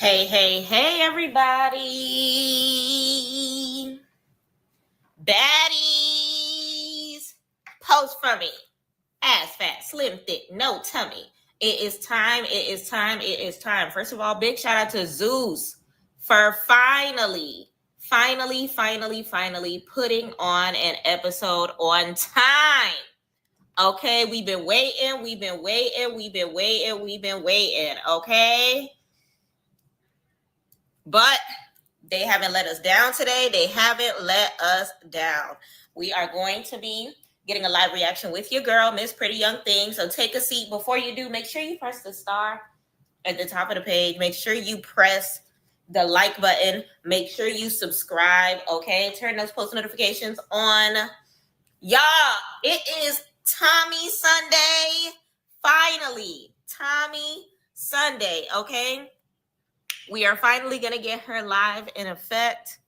Hey, hey, hey, everybody. Baddies. Post for me. Ass fat, slim thick, no tummy. It is time. It is time. It is time. First of all, big shout out to Zeus for finally putting on an episode on time. Okay, we've been waiting. Okay. But they haven't let us down today. They haven't let us down. We are going to be getting a live reaction with your girl, Miss Pretty Young Thing. So take a seat. Before you do, make sure you press the star at the top of the page. Make sure you press the like button. Make sure you subscribe, okay? Turn those post notifications on. Y'all, it is Tommie Sunday. Finally, Tommie Sunday, okay? We are finally going to get her live in effect.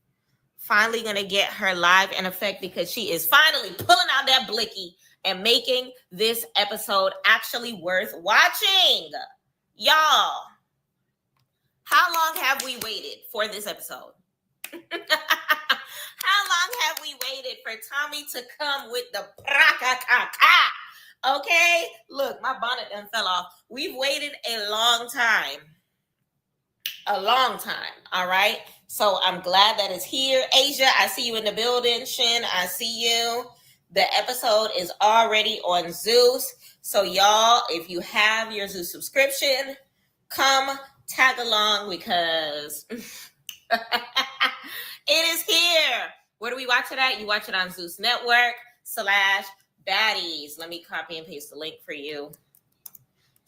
Because she is finally pulling out that blicky and making this episode actually worth watching. Y'all, how long have we waited for this episode? How long have we waited for Tommie to come with the prakakaka? Okay, look, my bonnet done fell off. We've waited a long time. All right, so I'm glad that it's here. Asia, I see you in the building. Shin, I see you. The episode is already on Zeus, so y'all, if you have your Zeus subscription, come tag along because it is here. Where do we watch it at? You watch it on Zeus Network / Baddies. Let me copy and paste the link for you.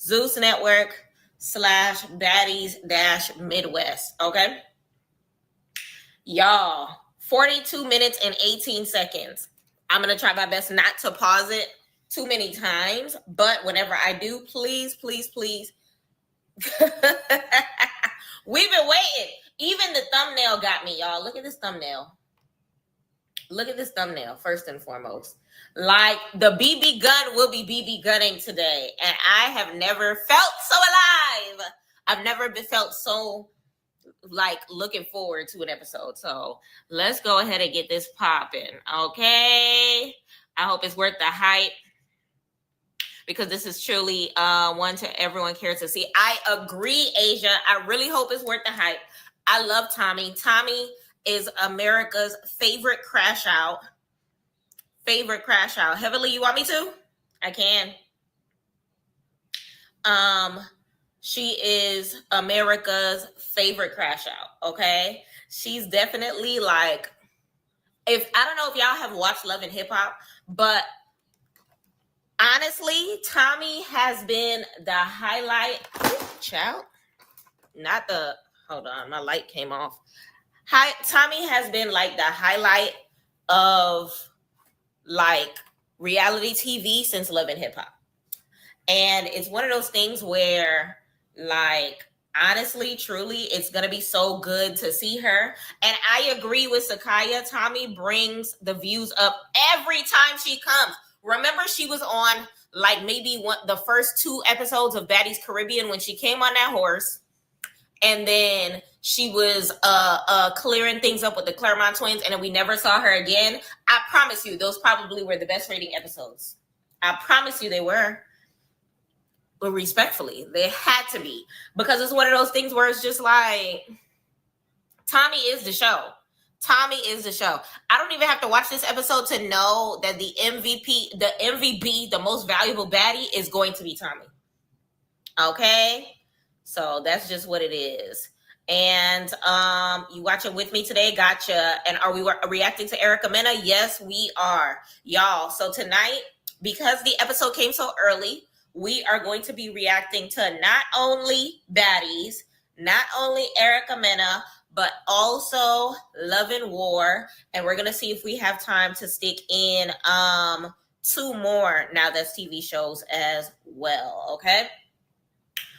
Zeus Network / Baddies - Midwest. Okay, y'all, 42 minutes and 18 seconds. I'm gonna try my best not to pause it too many times, but whenever I do, please we've been waiting. Even the thumbnail got me, y'all. Look at this thumbnail. First and foremost, like, the BB gun will be BB gunning today, and I have never felt so alive. I've never felt so like looking forward to an episode. So let's go ahead and get this popping. Okay, I hope it's worth the hype, because this is truly one to everyone cares to see. I agree, Asia. I really hope it's worth the hype. I love Tommie. Tommie is America's favorite crash out. Heavenly, you want me to? I can. She is America's favorite crash out. Okay, she's definitely like, I don't know if y'all have watched Love and Hip Hop, but honestly, Tommie has been the highlight. Child, hold on, my light came off. Tommie has been like the highlight of like reality TV since Love and Hip Hop. And it's one of those things where, like, honestly, truly, it's going to be so good to see her. And I agree with Sakaya. Tommie brings the views up every time she comes. Remember, she was on like maybe the first 2 episodes of Baddies Caribbean when she came on that horse. And then she was clearing things up with the Claremont twins, and then we never saw her again. I promise you, those probably were the best rating episodes. I promise you they were. But respectfully, they had to be, because it's one of those things where it's just like, Tommie is the show. I don't even have to watch this episode to know that the MVP, the most valuable baddie, is going to be Tommie. Okay? So that's just what it is. And you watching with me today? Gotcha. And are we reacting to Erica Mena? Yes, we are, y'all. So tonight, because the episode came so early, we are going to be reacting to not only Baddies, not only Erica Mena, but also Love and War. And we're going to see if we have time to stick in 2 more Now That's TV shows as well, okay?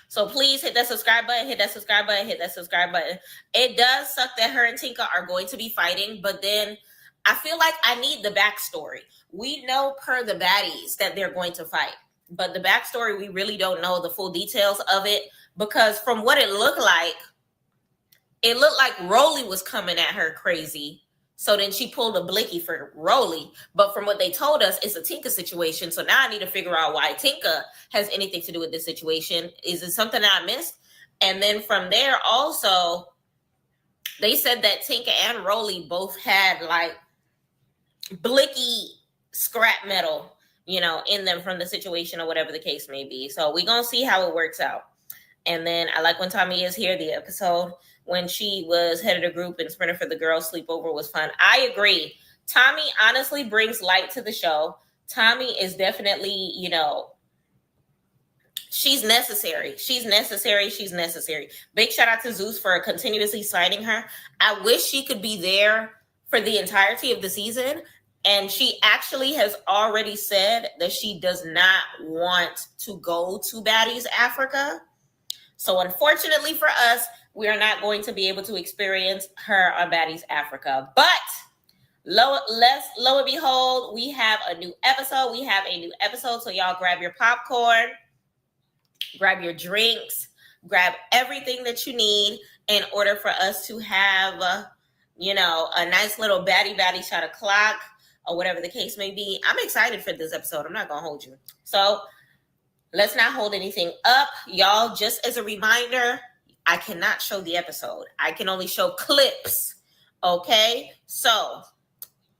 So please hit that subscribe button, hit that subscribe button. It does suck that her and Tinka are going to be fighting, but then I feel like I need the backstory. We know per the Baddies that they're going to fight, but the backstory, we really don't know the full details of it, because from what it looked like, it looked like Rolly was coming at her crazy. So then she pulled a blicky for Rolly. But from what they told us, it's a Tinka situation. So now I need to figure out why Tinka has anything to do with this situation. Is it something that I missed? And then from there also, they said that Tinka and Rolly both had like blicky scrap metal, in them from the situation or whatever the case may be. So we're going to see how it works out. And then I like when Tommie is here, the episode when she was head of the group and sprinter for the girls' sleepover was fun. I agree. Tommie honestly brings light to the show. Tommie is definitely, she's necessary. She's necessary. She's necessary. Big shout out to Zeus for continuously citing her. I wish she could be there for the entirety of the season. And she actually has already said that she does not want to go to Baddies Africa. So unfortunately for us, we are not going to be able to experience her on Baddies Africa. But lo and behold, we have a new episode. We have a new episode. So y'all grab your popcorn, grab your drinks, grab everything that you need in order for us to have, a nice little baddie shot o'clock or whatever the case may be. I'm excited for this episode. I'm not going to hold you. So let's not hold anything up. Y'all, just as a reminder, I cannot show the episode. I can only show clips. Okay? So,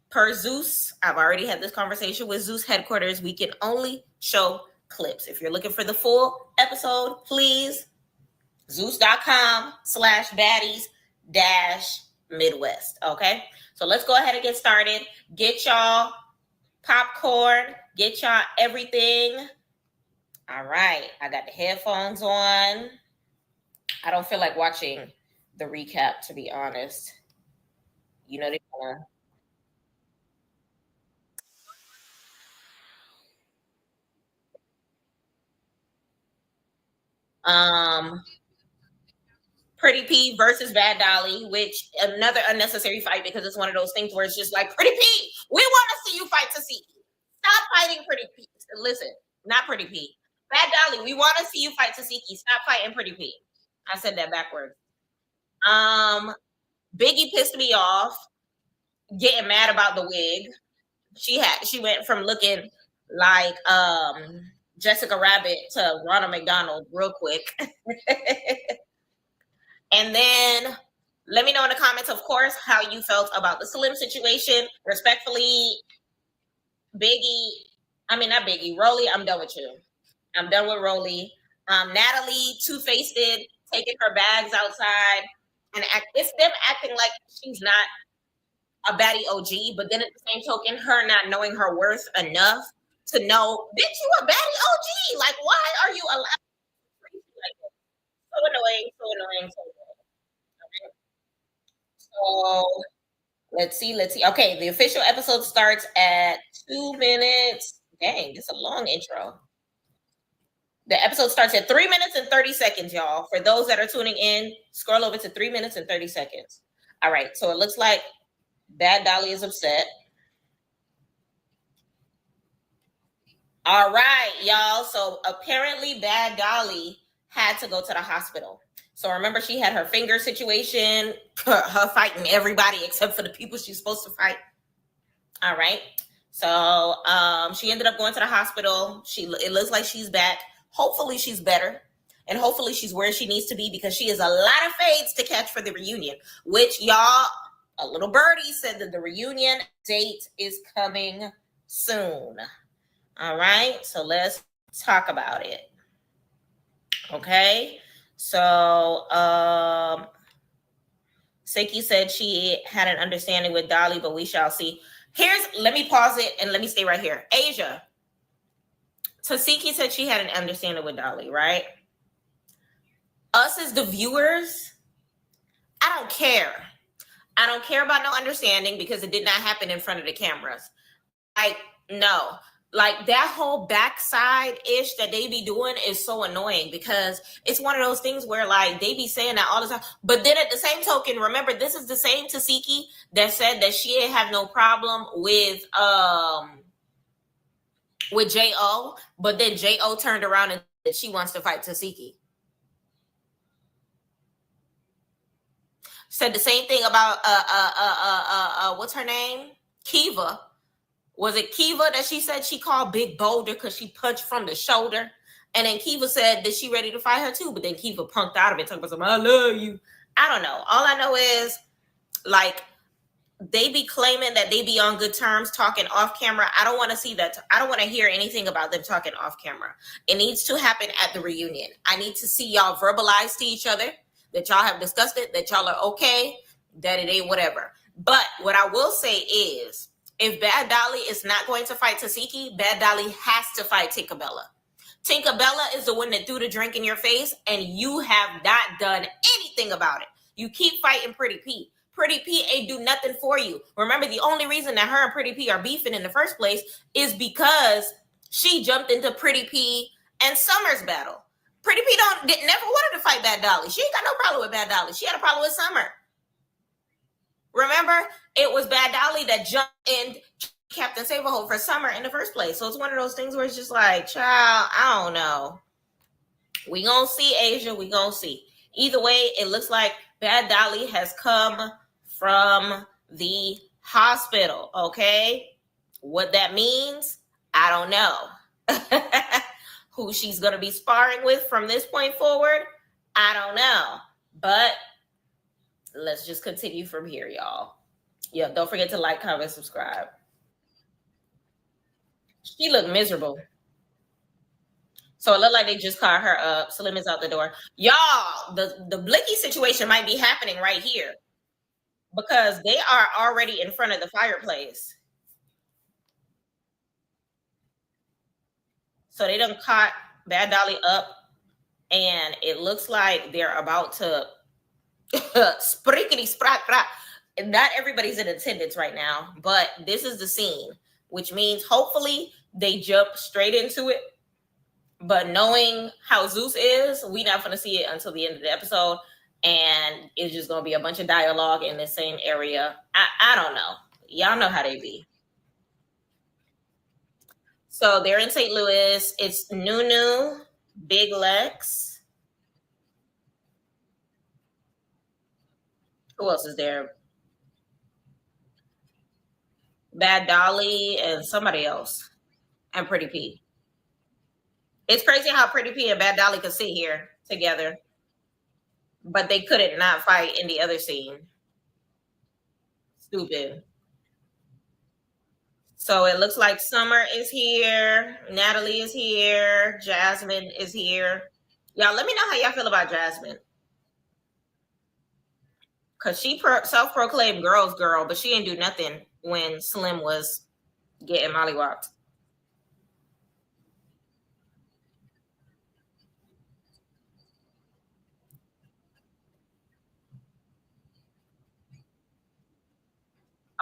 per Zeus, I've already had this conversation with Zeus headquarters. We can only show clips. If you're looking for the full episode, please, zeus.com/baddies-midwest. Okay? So let's go ahead and get started. Get y'all popcorn. Get y'all everything. All right. I got the headphones on. I don't feel like watching the recap, to be honest. They're gonna Pretty P versus Bad Dolly, which another unnecessary fight because it's one of those things where it's just like, Pretty P, we want to see you fight Tasiki. Stop fighting Pretty P. Listen, not Pretty P. Bad Dolly, we want to see you fight Tasiki. Stop fighting Pretty P. I said that backwards. Biggie pissed me off, getting mad about the wig. She went from looking like Jessica Rabbit to Ronald McDonald real quick. And then let me know in the comments, of course, how you felt about the Slim situation. Respectfully, not Biggie, Rolly, I'm done with you. I'm done with Rolly. Natalie, two-faced it, taking her bags outside. And it's them acting like she's not a baddie OG, but then at the same token, her not knowing her worth enough to know, bitch, you a baddie OG. Like, why are you allowed to treat you like that? So annoying, so annoying, so annoying. So let's see. Okay, the official episode starts at 2 minutes. Dang, it's a long intro. The episode starts at 3 minutes and 30 seconds, y'all. For those that are tuning in, scroll over to 3 minutes and 30 seconds. All right, so it looks like Bad Dolly is upset. All right, y'all. So apparently Bad Dolly had to go to the hospital. So remember, she had her finger situation, her fighting everybody except for the people she's supposed to fight. All right. So she ended up going to the hospital. It looks like she's back. Hopefully she's better. And hopefully she's where she needs to be because she has a lot of fades to catch for the reunion, which y'all, a little birdie said that the reunion date is coming soon. All right. So let's talk about it. Okay. So Seki said she had an understanding with Dolly, but we shall see. Let me pause it and let me stay right here. Asia. Tasiki said she had an understanding with Dolly, right? Us as the viewers, I don't care. I don't care about no understanding because it did not happen in front of the cameras. Like, no. Like, that whole backside-ish that they be doing is so annoying because it's one of those things where, like, they be saying that all the time. But then at the same token, remember, this is the same Tasiki that said that she didn't have no problem with J.O., but then J.O. turned around and said she wants to fight Tasiki. Said the same thing about what's her name? Kiva. Was it Kiva that she said she called Big Boulder because she punched from the shoulder? And then Kiva said that she ready to fight her too, but then Kiva punked out of it, talking about something, I love you. I don't know. All I know is like they be claiming that they be on good terms talking off camera. I don't want to see that. I don't want to hear anything about them talking off camera. It needs to happen at the reunion. I need to see y'all verbalize to each other that y'all have discussed it, that y'all are okay, that it ain't whatever. But what I will say is, if Bad Dolly is not going to fight Tasiki, Bad Dolly has to fight Tinkerbella. Tinkerbella is the one that threw the drink in your face, and you have not done anything about it. You keep fighting Pretty P. Pretty P ain't do nothing for you. Remember, the only reason that her and Pretty P are beefing in the first place is because she jumped into Pretty P and Summer's battle. Pretty P never wanted to fight Bad Dolly. She ain't got no problem with Bad Dolly. She had a problem with Summer. Remember, it was Bad Dolly that jumped in Captain Saberhold for Summer in the first place. So it's one of those things where it's just like, child, I don't know. We gonna see, Asia. We gonna see. Either way, it looks like Bad Dolly has come from the hospital. Okay, what that means, I don't know. Who she's gonna be sparring with from this point forward, I don't know. But let's just continue from here, y'all. Yeah, don't forget to like, comment, subscribe. She looked miserable. So it looked like they just caught her up. Slim is out the door. Y'all, the blicky situation might be happening right here because they are already in front of the fireplace. So they done caught Bad Dolly up, and it looks like they're about to sprinkity sprack. Not everybody's in attendance right now, but this is the scene, which means hopefully they jump straight into it. But knowing how Zeus is, we're not going to see it until the end of the episode. And it's just going to be a bunch of dialogue in the same area. I don't know. Y'all know how they be. So they're in St. Louis. It's Nunu, Big Lex. Who else is there? Bad Dolly and somebody else. And Pretty P. It's crazy how Pretty P and Bad Dolly could sit here together, but they couldn't not fight in the other scene. Stupid. So it looks like Summer is here, Natalie is here, Jasmine is here. Y'all, let me know how y'all feel about Jasmine. Because she self-proclaimed girl's girl, but she didn't do nothing when Slim was getting mollywopped.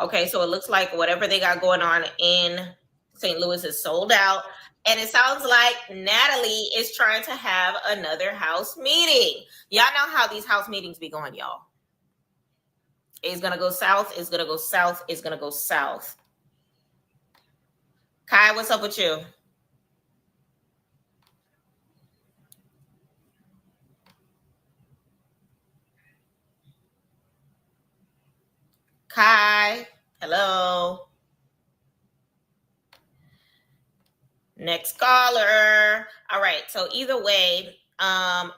Okay, so it looks like whatever they got going on in St. Louis is sold out. And it sounds like Natalie is trying to have another house meeting. Y'all know how these house meetings be going, y'all. It's going to go south. It's going to go south. It's going to go south. Kai, what's up with you? Kai, hello. Next caller. All right. So either way,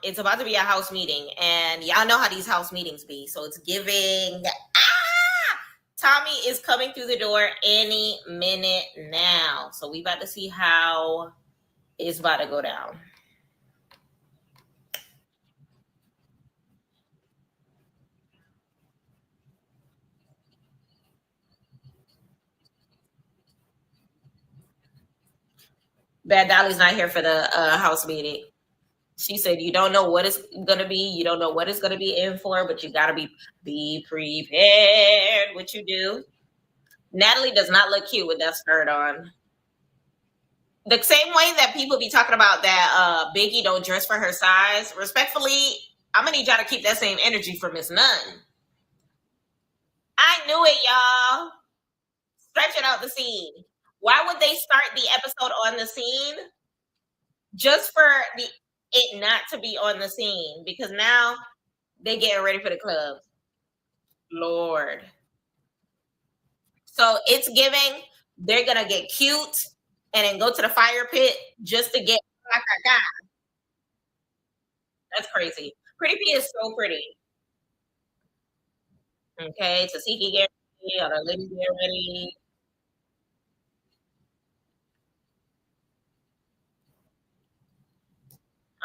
it's about to be a house meeting, and y'all know how these house meetings be. So it's giving. Tommie is coming through the door any minute now. So we about to see how it's about to go down. Bad Dolly's not here for the house meeting. She said, "You don't know what it's gonna be. You don't know what it's gonna be in for, but you gotta be prepared. What you do." Natalie does not look cute with that skirt on. The same way that people be talking about that Biggie don't dress for her size. Respectfully, I'm gonna need y'all to keep that same energy for Miss Nunn. I knew it, y'all. Stretch it out the scene. Why would they start the episode on the scene? Just for it not to be on the scene, because now they getting ready for the club. Lord. So it's giving. They're gonna get cute and then go to the fire pit just to get. That's crazy. Pretty P is so pretty. Okay, Tasiki get ready, all the ladies get ready.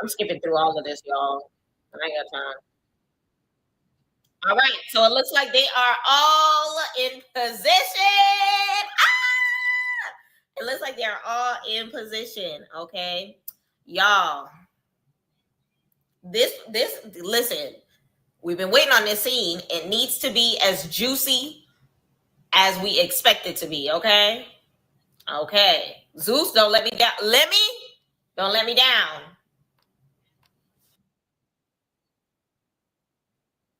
I'm skipping through all of this, y'all. I ain't got time. All right, so it looks like they are all in position. It looks like they're all in position. Okay, y'all. This listen. We've been waiting on this scene. It needs to be as juicy as we expect it to be. Okay. Okay. Zeus, don't let me down. Don't let me down.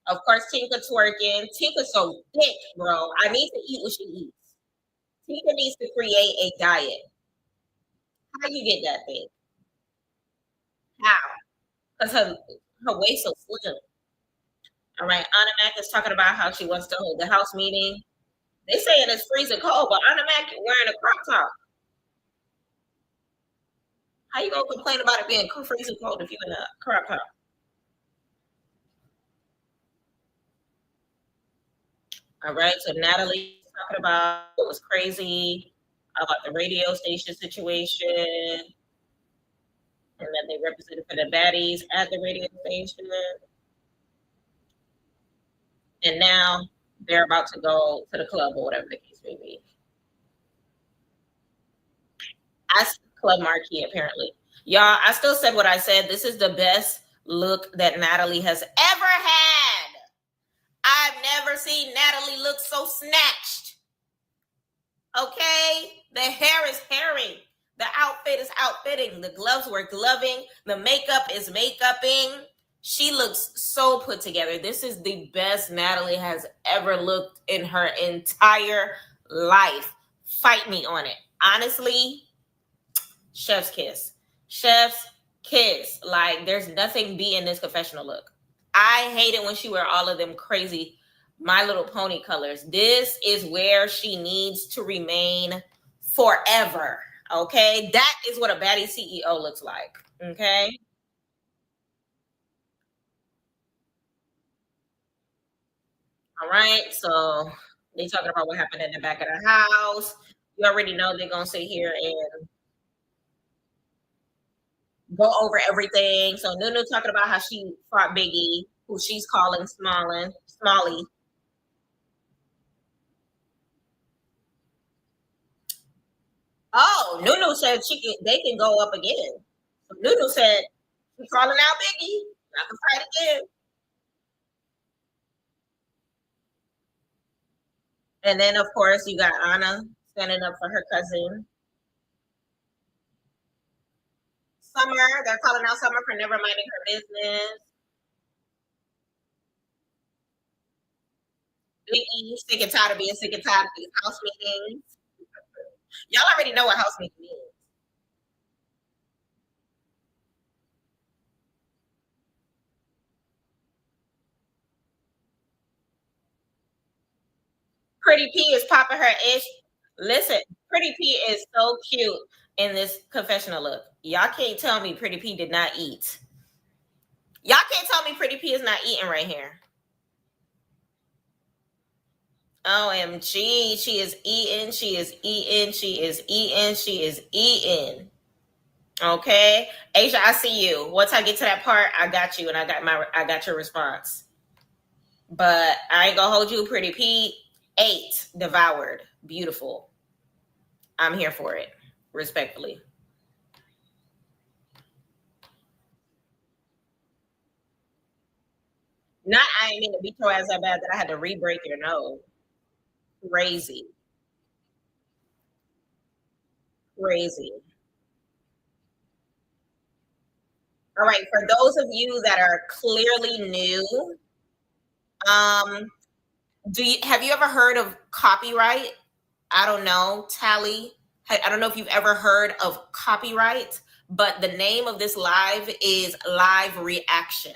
Of course, Tinka twerking. Tinka's so thick, bro. I need to eat what she eats. Tinka needs to create a diet. How you get that thing? How? Because her waist so slim. All right. Anna Mac is talking about how she wants to hold the house meeting. They saying it's freezing cold, but Anna Mac wearing a crop top. How you gonna complain about it being freezing cold if you in a crop top? All right. So Natalie is talking about what was crazy about the radio station situation, and that they represented for the baddies at the radio station, and now they're about to go to the club or whatever the case may be. I Club Marquee apparently. Y'all, I still said what I said. This is the best look that Natalie has ever had. I've never seen Natalie look so snatched. Okay? The hair is hairing. The outfit is outfitting. The gloves were gloving. The makeup is makeuping. She looks so put together. This is the best Natalie has ever looked in her entire life. Fight me on it. Honestly, chef's kiss. Chef's kiss. Like, there's nothing beating this confessional look. I hate it when she wear all of them crazy My Little Pony colors. This is where she needs to remain forever. Okay, that is what a baddie CEO looks like. Okay, all right. So they talking about what happened in the back of the house. You already know they're gonna sit here and go over everything. So Nunu talking about how she fought Biggie, who she's calling Smalley. Oh, Nunu said they can go up again. So Nunu said she's calling out Biggie. I can fight again. And then of course you got Anna standing up for her cousin. Summer, they're calling out Summer for never minding her business. Biggie, sick and tired of being sick and tired of these house meetings. Y'all already know what house meeting is. Pretty P is popping her ish. Listen, Pretty P is so cute in this confessional look. Y'all can't tell me Pretty P did not eat. Y'all can't tell me Pretty P is not eating right here. OMG, she is eating, she is eating, she is eating, she is eating. Okay. Asia, I see you. Once I get to that part, I got you and I got your response. But I ain't gonna hold you, Pretty P. 8 devoured. Beautiful. I'm here for it. Respectfully. Not I ain't mean to beat your ass that bad that I had to re-break your nose. Crazy. Crazy. All right. For those of you that are clearly new, um, have you ever heard of copyright? I don't know, Tally. I don't know if you've ever heard of copyright, but the name of this live is live reaction.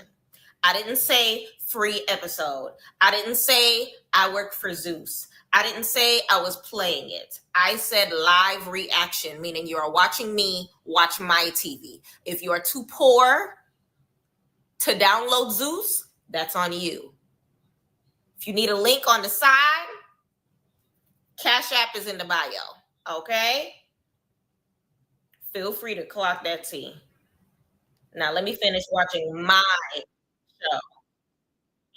I didn't say free episode. I didn't say I work for Zeus. I didn't say I was playing it. I said live reaction, meaning you are watching me watch my TV. If you are too poor to download Zeus, that's on you. If you need a link on the side, Cash App is in the bio. Okay? Feel free to clock that T. Now let me finish watching my show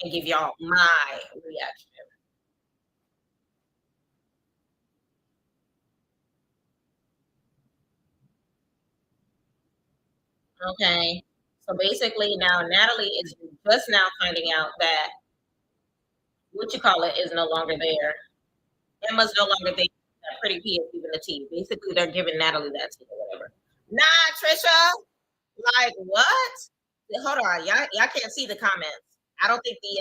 and give y'all my reaction. Okay. So basically now Natalie is just now finding out that what you call it is no longer there. Emma's no longer there. That Pretty P is giving the tea. Basically, they're giving Natalie that tea or whatever. Nah, Trisha. Like what? Hold on, y'all can't see the comments. I don't think the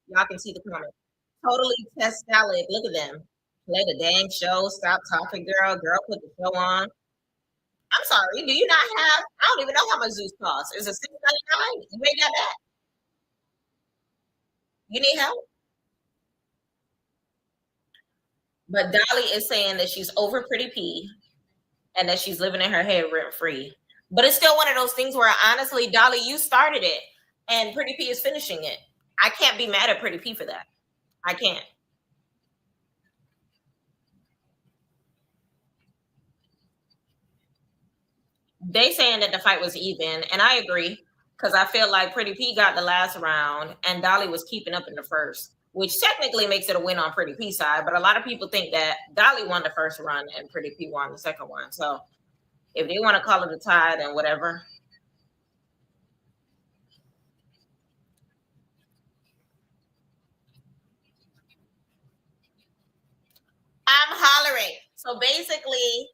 y'all can see the comments. Totally test salad. Look at them. Play the dang show. Stop talking, girl. Girl, put the show on. I'm sorry. Do you not have? I don't even know how much Zeus costs. Is it $6.99? You ain't got that. You need help. But Dolly is saying that she's over Pretty P and that she's living in her head rent free. But it's still one of those things where honestly, Dolly, you started it and Pretty P is finishing it. I can't be mad at Pretty P for that. I can't. They saying that the fight was even, and I agree because I feel like Pretty P got the last round and Dolly was keeping up in the first, which technically makes it a win on Pretty P side. But a lot of people think that Dolly won the first run and Pretty P won the second one. So if they want to call it a tie, then whatever. I'm hollering. So basically,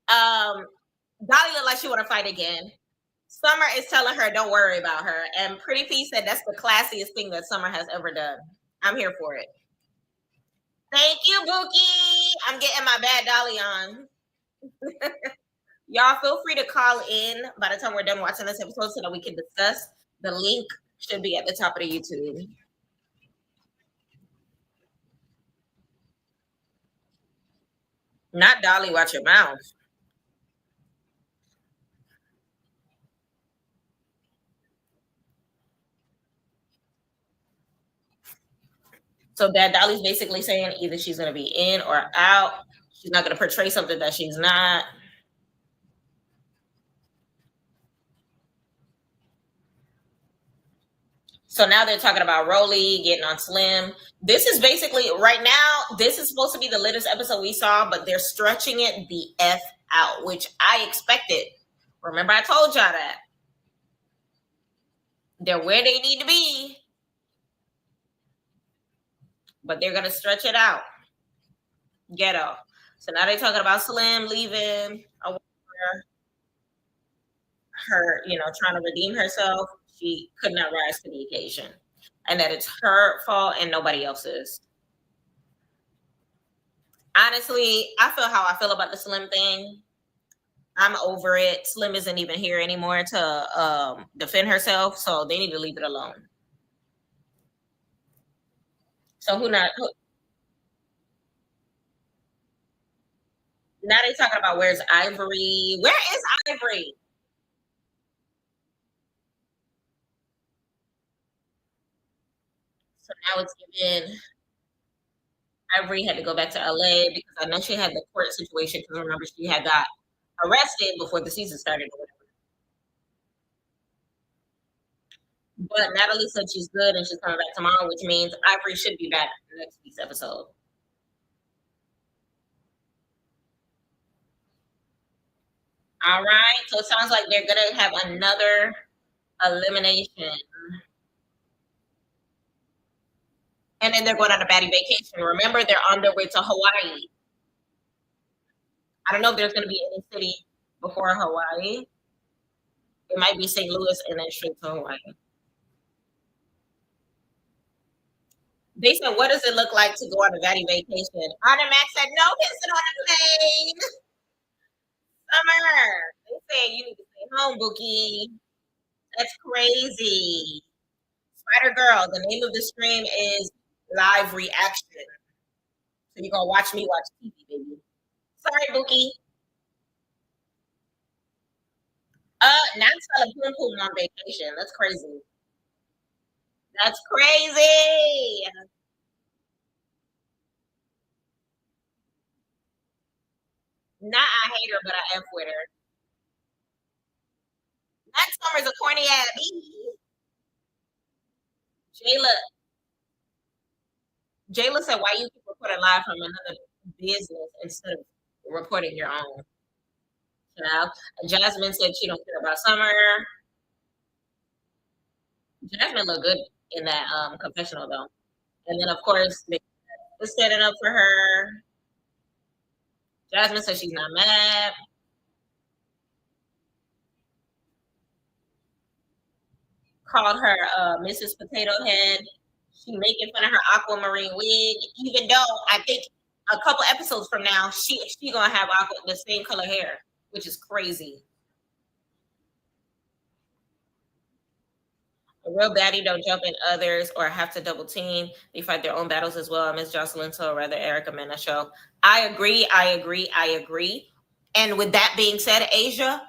Dolly looked like she want to fight again. Summer is telling her, don't worry about her. And Pretty P said that's the classiest thing that Summer has ever done. I'm here for it. Thank you, Bookie. I'm getting my bad Dolly on. Y'all feel free to call in by the time we're done watching this episode so that we can discuss. The link should be at the top of the YouTube. Not Dolly, watch your mouth. So that Dolly's basically saying either she's going to be in or out. She's not going to portray something that she's not. So now they're talking about Rolly getting on Slim. This is basically right now. This is supposed to be the latest episode we saw, but they're stretching it the f out, which I expected. Remember, I told y'all that they're where they need to be, but they're gonna stretch it out. Ghetto. So now they're talking about Slim leaving, her, trying to redeem herself. She could not rise to the occasion, and that it's her fault and nobody else's. Honestly, I feel how I feel about the Slim thing. I'm over it. Slim isn't even here anymore to defend herself, so they need to leave it alone. So now they talking about where's Ivory? Where is Ivory? So now it's given Ivory had to go back to LA because I know she had the court situation because remember she had got arrested before the season started or whatever. But Natalie said she's good and she's coming back tomorrow, which means Ivory should be back next week's episode. All right. So it sounds like they're gonna have another elimination. And then they're going on a baddie vacation. Remember, they're on their way to Hawaii. I don't know if there's gonna be any city before Hawaii. It might be St. Louis and then straight to Hawaii. They said, what does it look like to go on a baddie vacation? Anna Max said, no kissing on a plane. Summer. They said you need to stay home, Bookie. That's crazy. Spider Girl. The name of the stream is live reaction. So you're gonna watch me watch TV, baby. Sorry, Bookie. Not telling Poom Poom on vacation. That's crazy. That's crazy. Not I hate her, but I F with her. That Summer's a corny ass bee. Jayla, Jayla said, "Why you keep reporting live from another business instead of reporting your own?" Child. Jasmine said she don't care about Summer. Jasmine looked good in that confessional though. And then of course they was standing up for her. Jasmine said she's not mad. Called her Mrs. Potato Head. She making fun of her aquamarine wig, even though I think a couple episodes from now she gonna have the same color hair, which is crazy. A real baddie don't jump in others or have to double team. They fight their own battles as well. Miss Jocelyn so rather Erica Mena show. I agree. I agree. I agree. And with that being said, Asia,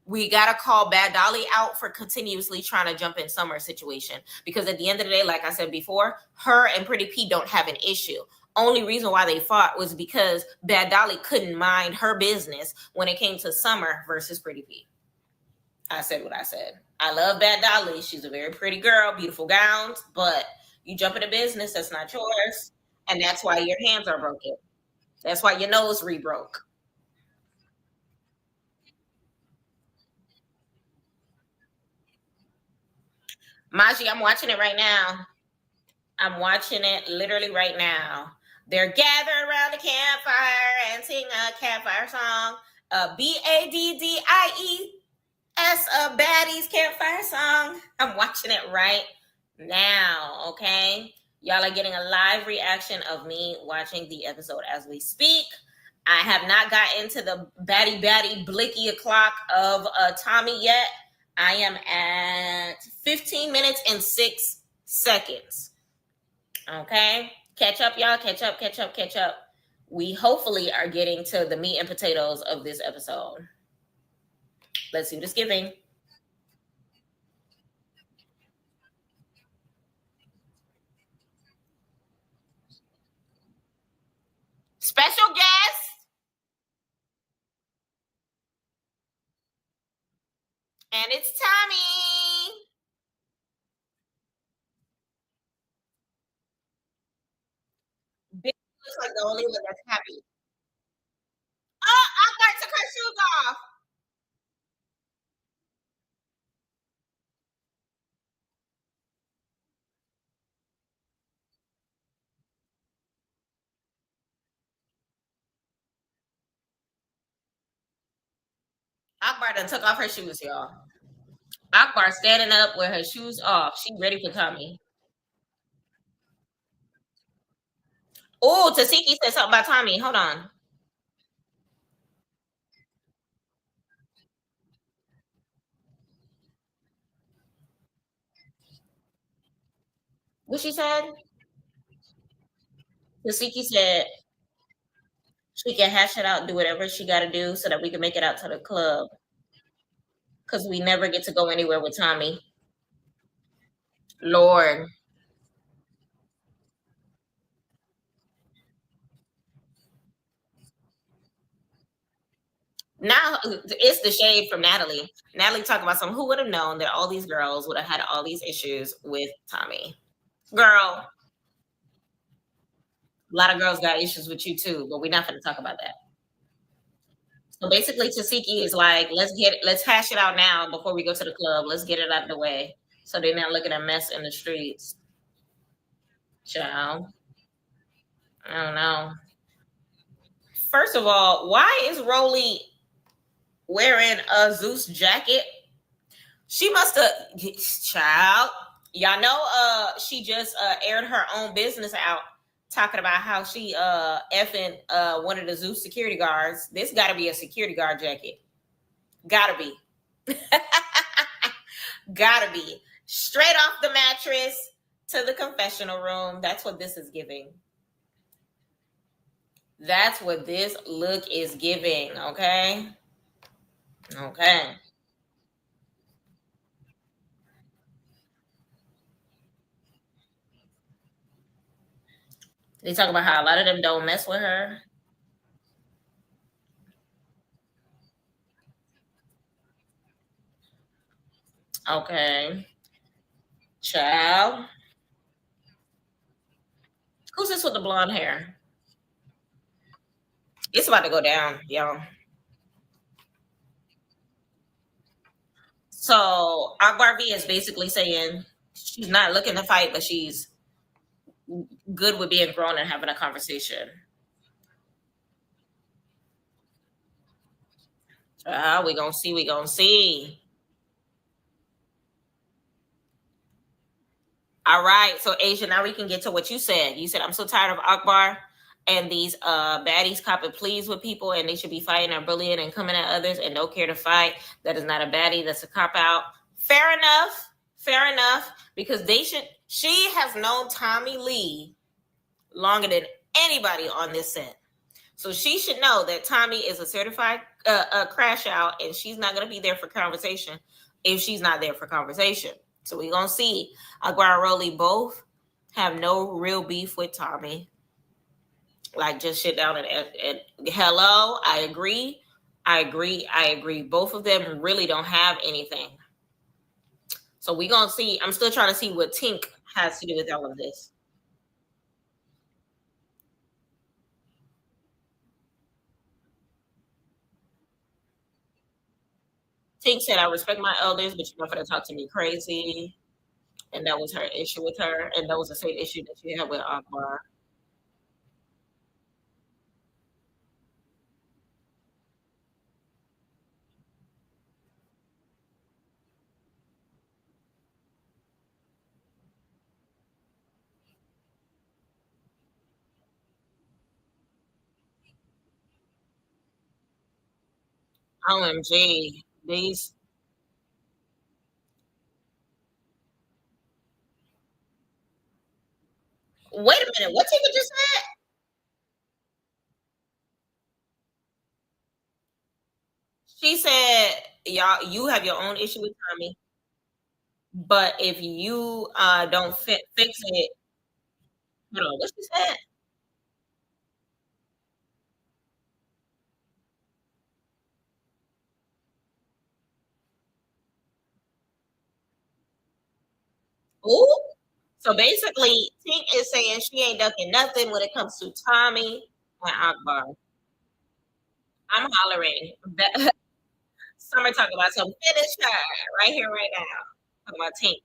we gotta call Bad Dolly out for continuously trying to jump in Summer's situation. Because at the end of the day, like I said before, her and Pretty P don't have an issue. Only reason why they fought was because Bad Dolly couldn't mind her business when it came to Summer versus Pretty P. I said what I said. I love Bad Dolly. She's a very pretty girl, beautiful gowns, but you jump into business that's not yours, and that's why your hands are broken. That's why your nose re-broke. Maji, I'm watching it right now. I'm watching it literally right now. They're gathered around the campfire and sing a campfire song. Baddies, a Baddies campfire song. I'm watching it right now, okay? Y'all are getting a live reaction of me watching the episode as we speak. I have not got into the baddie blicky o'clock of Tommie yet. I am at 15 minutes and 6 seconds. Okay? Catch up, y'all. Catch up, catch up, catch up. We hopefully are getting to the meat and potatoes of this episode. Let's see what it's giving. Special guest. And it's Tommie. Big looks like the only one that's happy. Oh, Akbar took her shoes off. Akbar done took off her shoes, y'all. Akbar standing up with her shoes off. She ready for Tommie. Oh, Tasiki said something about Tommie. Hold on. What she said? Tasiki said she can hash it out, do whatever she got to do so that we can make it out to the club. Because we never get to go anywhere with Tommie. Lord. Now it's the shade from Natalie. Natalie talking about some who would have known that all these girls would have had all these issues with Tommie. Girl, a lot of girls got issues with you too, but we're not going to talk about that. So basically, Tasiki is like, let's hash it out now before we go to the club. Let's get it out of the way, so they're not looking a mess in the streets. Child, I don't know. First of all, why is Rolly wearing a Zeus jacket? She must have, child. Y'all know, she just aired her own business out, talking about how she effing one of the Zeus security guards. This got to be a security guard jacket. Gotta be. Gotta be. straight off the mattress to the confessional room. That's what this is giving. That's what this look is giving. Okay. Okay. They talk about how a lot of them don't mess with her. Okay. Child. Who's this with the blonde hair? It's about to go down, y'all. So Akbar V is basically saying she's not looking to fight, but she's good with being grown and having a conversation. We gonna see. We gonna see. All right. So Asia, now we can get to what you said. You said I'm so tired of Akbar and these baddies copping pleas with people, and they should be fighting or bullying and coming at others and don't care to fight. That is not a baddie. That's a cop out. Fair enough. Fair enough. Because they should. She has known Tommie Lee longer than anybody on this set. So she should know that Tommie is a certified crash out, and she's not going to be there for conversation if she's not there for conversation. So we're going to see. Akbar and Rolly both have no real beef with Tommie. Like, just sit down and hello, I agree. I agree. I agree. Both of them really don't have anything. So we're going to see. I'm still trying to see what Tink has to do with all of this. Tink said, I respect my elders, but you're not going to talk to me crazy. And that was her issue with her. And that was the same issue that she had with Akbar. OMG. These. Wait a minute. What Tika just said? She said, y'all, you have your own issue with Tommy, but if you don't fix it, hold on, what she said? Ooh. So basically, Tink is saying she ain't ducking nothing when it comes to Tommy and Akbar. I'm hollering. Summer talking about some finish her right here, right now. Talking about Tink.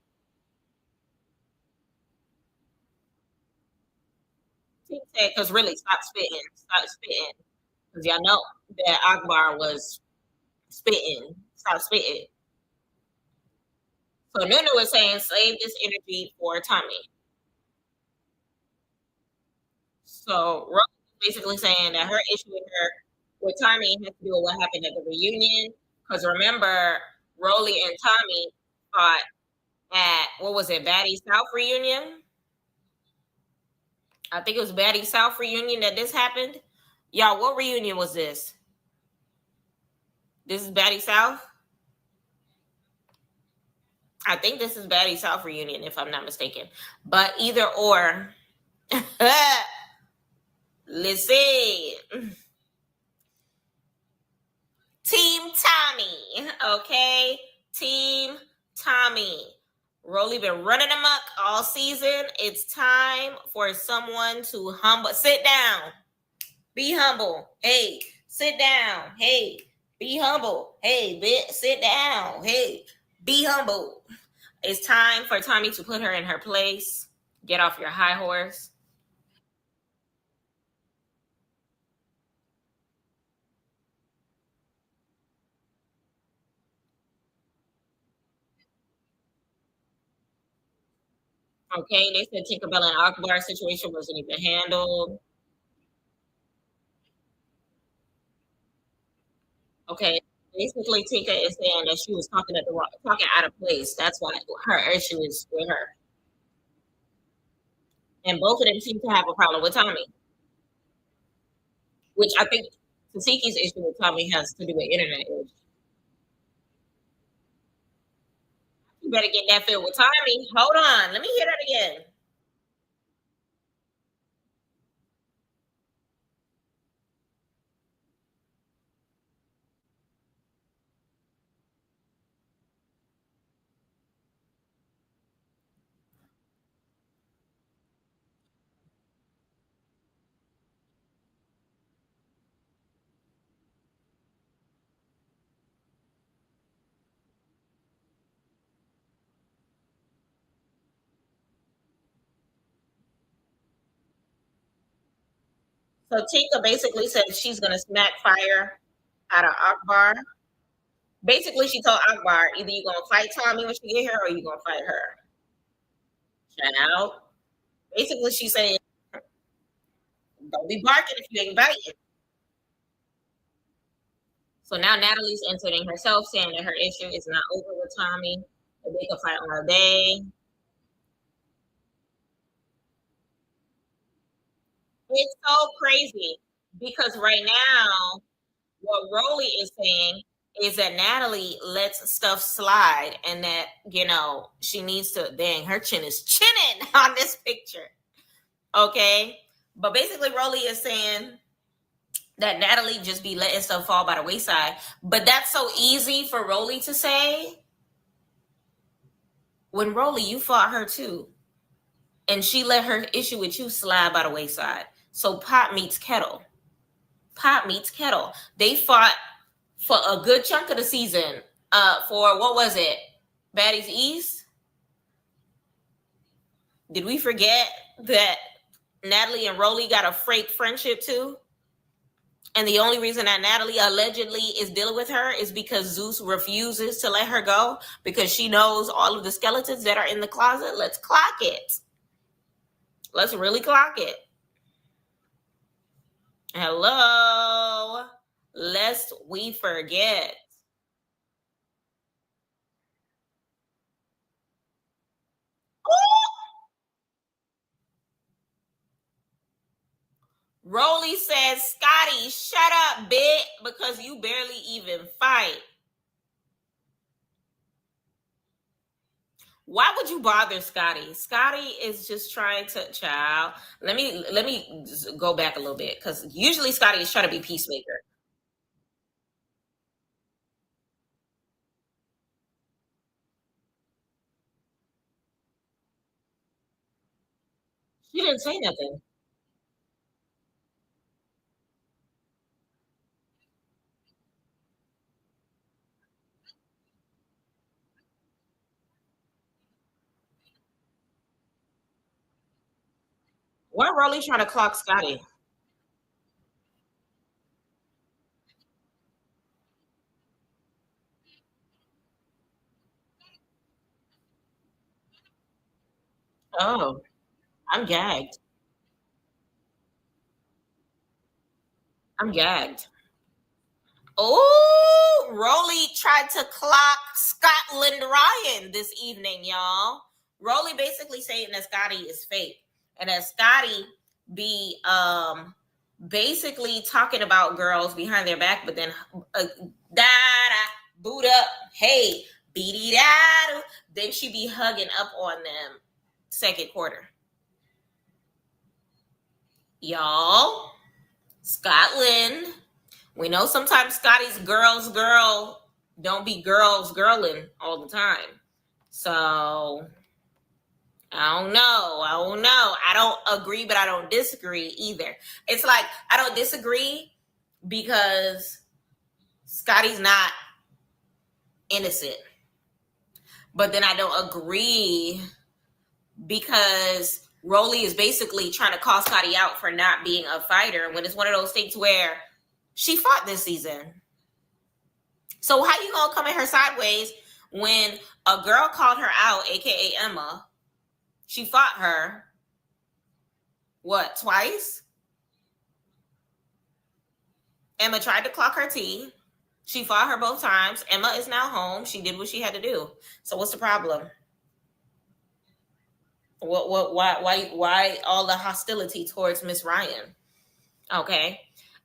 Tink said, because really, stop spitting. Stop spitting. Because y'all know that Akbar was spitting. Stop spitting. So Nunu was saying, save this energy for Tommy. So Rose is basically saying that her issue with Tommy has to do with what happened at the reunion. Because remember, Rolly and Tommy fought at what was it, Baddies South reunion? I think it was Baddies South reunion that this happened. Y'all, what reunion was this? This is Baddies South. I think this is Baddies South reunion, if I'm not mistaken. But either or, let's see. Team Tommie, okay? Team Tommie. Rolly been running amok all season. It's time for someone to sit down. Be humble. Hey, sit down. Hey, be humble. Hey, bitch, sit down. Hey, be humble. It's time for Tommie to put her in her place. Get off your high horse. Okay, they said Tinkerbell and Akbar situation wasn't even handled. Okay, Basically, Tika is saying that she was talking out of place. That's why her issue is with her, and both of them seem to have a problem with Tommie, which I think Tatiki's issue with Tommie has to do with internet age. You better get that filled with Tommie. Hold on, let me hear that again. So Tika basically said she's gonna smack fire out of Akbar. Basically, she told Akbar, either you're gonna fight Tommie when she get here, or you're gonna fight her. Child. Basically, she said, "Don't be barking if you ain't biting." So now Natalie's inserting herself, saying that her issue is not over with Tommie. That they can fight all day. It's so crazy because right now, what Rolly is saying is that Natalie lets stuff slide, and that she needs to. Dang, her chin is chinning on this picture. Okay, but basically, Rolly is saying that Natalie just be letting stuff fall by the wayside. But that's so easy for Rolly to say. When Rolly, you fought her too, and she let her issue with you slide by the wayside. So pot meets kettle. Pot meets kettle. They fought for a good chunk of the season. For what was it? Baddies East. Did we forget that Natalie and Rolly got a fake friendship too? And the only reason that Natalie allegedly is dealing with her is because Zeus refuses to let her go because she knows all of the skeletons that are in the closet. Let's clock it. Let's really clock it. Hello. Lest we forget. Rolly says, Scotty, shut up, bit, because you barely even fight. Why would you bother Scotty? Scotty is just trying to child. Let me go back a little bit because usually Scotty is trying to be peacemaker. She didn't say nothing. Why Rolly trying to clock Scotty? Oh, I'm gagged. I'm gagged. Oh, Rolly tried to clock Scotland Ryan this evening, y'all. Rolly basically saying that Scotty is fake and that Scotty be basically talking about girls behind their back, but then da da boot up, hey, beady da. Then she be hugging up on them second quarter. Y'all, Scotland. We know sometimes Scotty's girl don't be girling all the time. So I don't know. I don't know. I don't agree, but I don't disagree either. It's like I don't disagree because Scotty's not innocent. But then I don't agree because Rolly is basically trying to call Scotty out for not being a fighter when it's one of those things where she fought this season. So how you gonna come at her sideways when a girl called her out, aka Emma? She fought her. What, twice? Emma tried to clock her tea. She fought her both times. Emma is now home. She did what she had to do. So what's the problem? Why all the hostility towards Miss Ryan? Okay.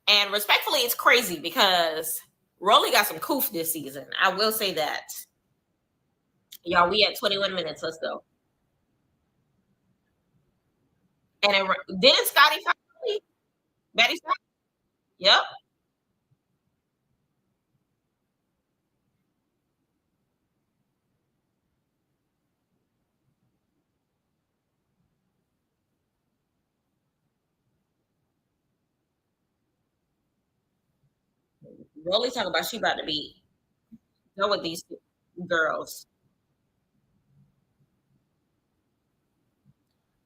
And respectfully, it's crazy because Rolly got some coof this season. I will say that. Y'all, we at 21 minutes. Let's go. And didn't Scotty fight Rolly? Betty Scott? Yep. Rolly talking about she about to be done with these girls.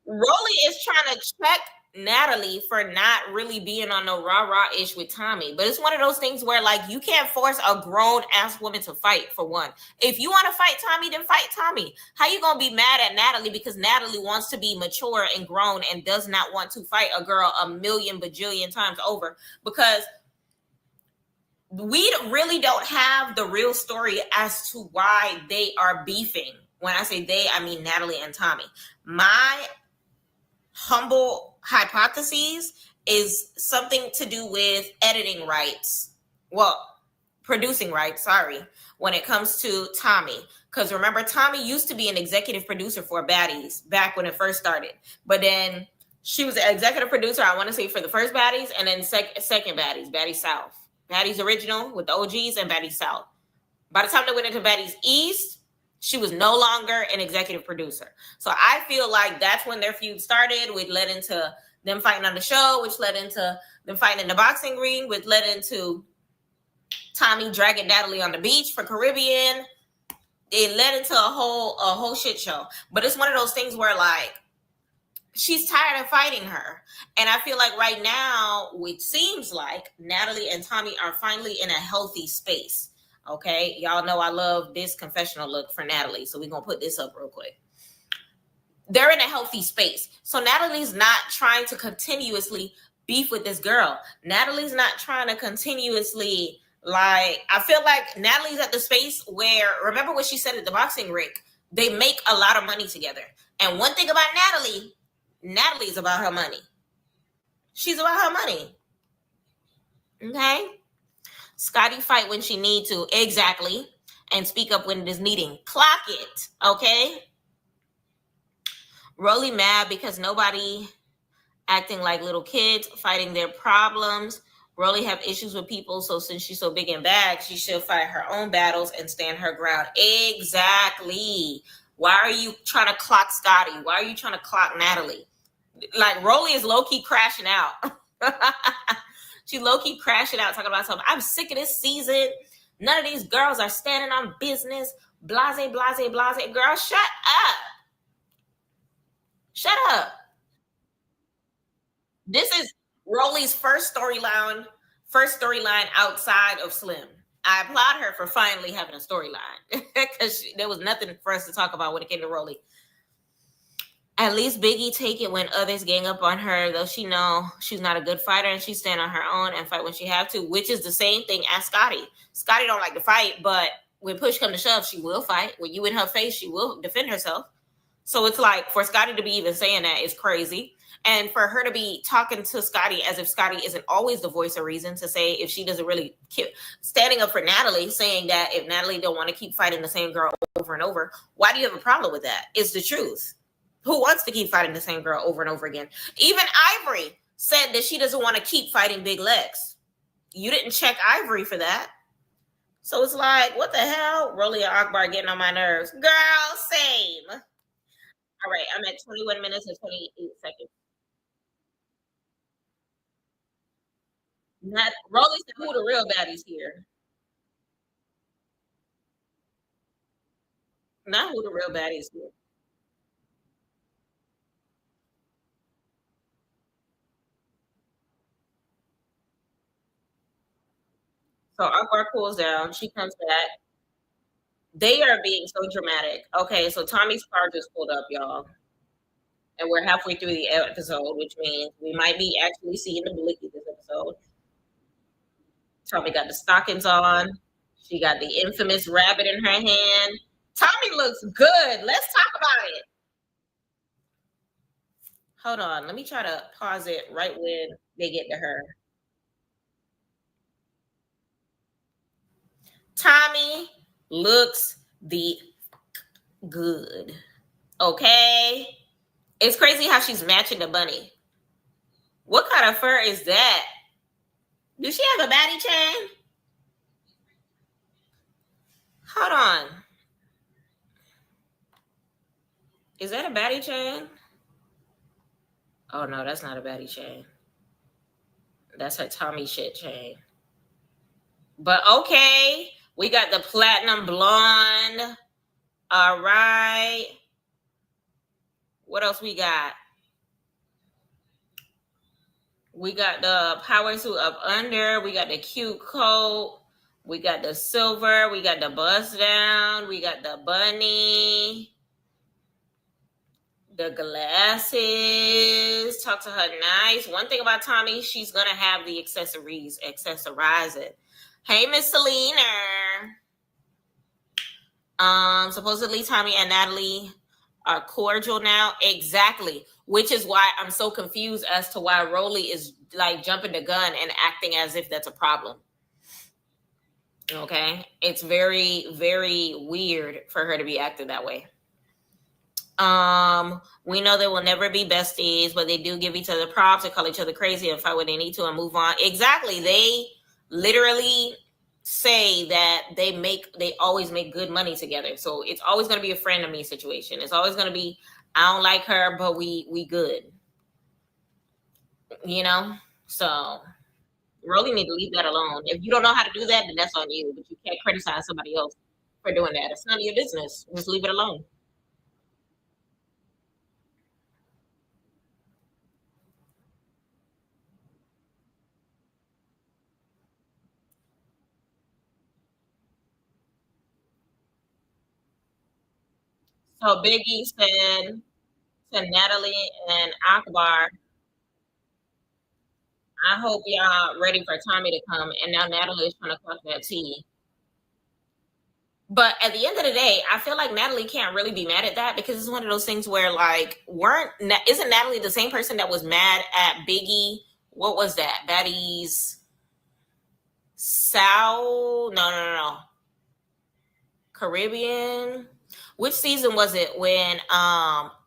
Rolly is trying to check Natalie for not really being on no rah rah ish with Tommie. But it's one of those things where, like, you can't force a grown ass woman to fight, for one. If you want to fight Tommie, then fight Tommie. How you going to be mad at Natalie because Natalie wants to be mature and grown and does not want to fight a girl a million bajillion times over? Because we really don't have the real story as to why they are beefing. When I say they, I mean Natalie and Tommie. My humble hypotheses is something to do with editing rights. Well, producing rights, sorry, when it comes to Tommie. Because remember, Tommie used to be an executive producer for Baddies back when it first started. But then she was an executive producer, I want to say, for the first Baddies and then second Baddies, Baddies South. Baddies Original with the OGs and Baddies South. By the time they went into Baddies East, she was no longer an executive producer. So I feel like that's when their feud started, which led into them fighting on the show, which led into them fighting in the boxing ring, which led into Tommie dragging Natalie on the beach for Caribbean. It led into a whole shit show. But it's one of those things where, like, she's tired of fighting her. And I feel like right now, it seems like Natalie and Tommie are finally in a healthy space. Okay, y'all know I love this confessional look for Natalie, so we're gonna put this up real quick. They're in a healthy space, so Natalie's not trying to continuously beef with this girl. Natalie's not trying to continuously, like, I feel like Natalie's at the space where, remember what she said at the boxing ring, they make a lot of money together. And one thing about Natalie's about her money. She's about her money. Okay. Scotty fight when she need to, exactly, and speak up when it is needing. Clock it, okay? Rolly mad because nobody acting like little kids, fighting their problems. Rolly have issues with people, so since she's so big and bad, she should fight her own battles and stand her ground. Exactly. Why are you trying to clock Scotty? Why are you trying to clock Natalie? Like, Rolly is low-key crashing out. She low-key crashing out, talking about something. I'm sick of this season. None of these girls are standing on business. Blase, blase, blase. Girl, shut up. Shut up. This is Rolly's first storyline outside of Slim. I applaud her for finally having a storyline because there was nothing for us to talk about when it came to Rolly. At least Biggie take it when others gang up on her, though she know she's not a good fighter and she stand on her own and fight when she have to, which is the same thing as Scotty. Scotty don't like to fight, but when push come to shove, she will fight. When you in her face, she will defend herself. So it's like, for Scotty to be even saying that is crazy. And for her to be talking to Scotty as if Scotty isn't always the voice of reason, to say if she doesn't really keep standing up for Natalie, saying that if Natalie don't want to keep fighting the same girl over and over, why do you have a problem with that? It's the truth. Who wants to keep fighting the same girl over and over again? Even Ivory said that she doesn't want to keep fighting Big Legs. You didn't check Ivory for that. So it's like, what the hell? Rolly and Akbar getting on my nerves. Girl, same. All right, I'm at 21 minutes and 28 seconds. Not Rolly said, who the real baddies here? Not who the real baddies here. So Akbar cools down. She comes back. They are being so dramatic. Okay, so Tommie's car just pulled up, y'all. And we're halfway through the episode, which means we might be actually seeing the blicky this episode. Tommie got the stockings on. She got the infamous rabbit in her hand. Tommie looks good. Let's talk about it. Hold on. Let me try to pause it right when they get to her. Tommie looks the good. Okay. It's crazy how she's matching the bunny. What kind of fur is that? Does she have a baddie chain? Hold on. Is that a baddie chain? Oh no, that's not a baddie chain. That's her Tommie shit chain. But okay, we got the platinum blonde. All right. What else we got? We got the power suit up under. We got the cute coat. We got the silver. We got the bust down. We got the bunny. The glasses. Talk to her nice. One thing about Tommie, she's going to have the accessories. Accessorize it. Hey, Miss Selena. Supposedly Tommie and Natalie are cordial now. Exactly. Which is why I'm so confused as to why Rolly is like jumping the gun and acting as if that's a problem. Okay. It's very, very weird for her to be acting that way. We know they will never be besties, but they do give each other props and call each other crazy and fight when they need to and move on. Exactly. They literally say that they always make good money together. So it's always going to be a friend of me situation. It's always going to be, I don't like her, but we good. You know? So Rolly need to leave that alone. If you don't know how to do that, then that's on you. But you can't criticize somebody else for doing that. It's none of your business. Just leave it alone. So Biggie said to Natalie and Akbar, I hope y'all ready for Tommie to come. And now Natalie is trying to fuck that tea. But at the end of the day, I feel like Natalie can't really be mad at that because it's one of those things where like isn't Natalie the same person that was mad at Biggie? What was that? Baddies Sal? No. Caribbean. Which season was it when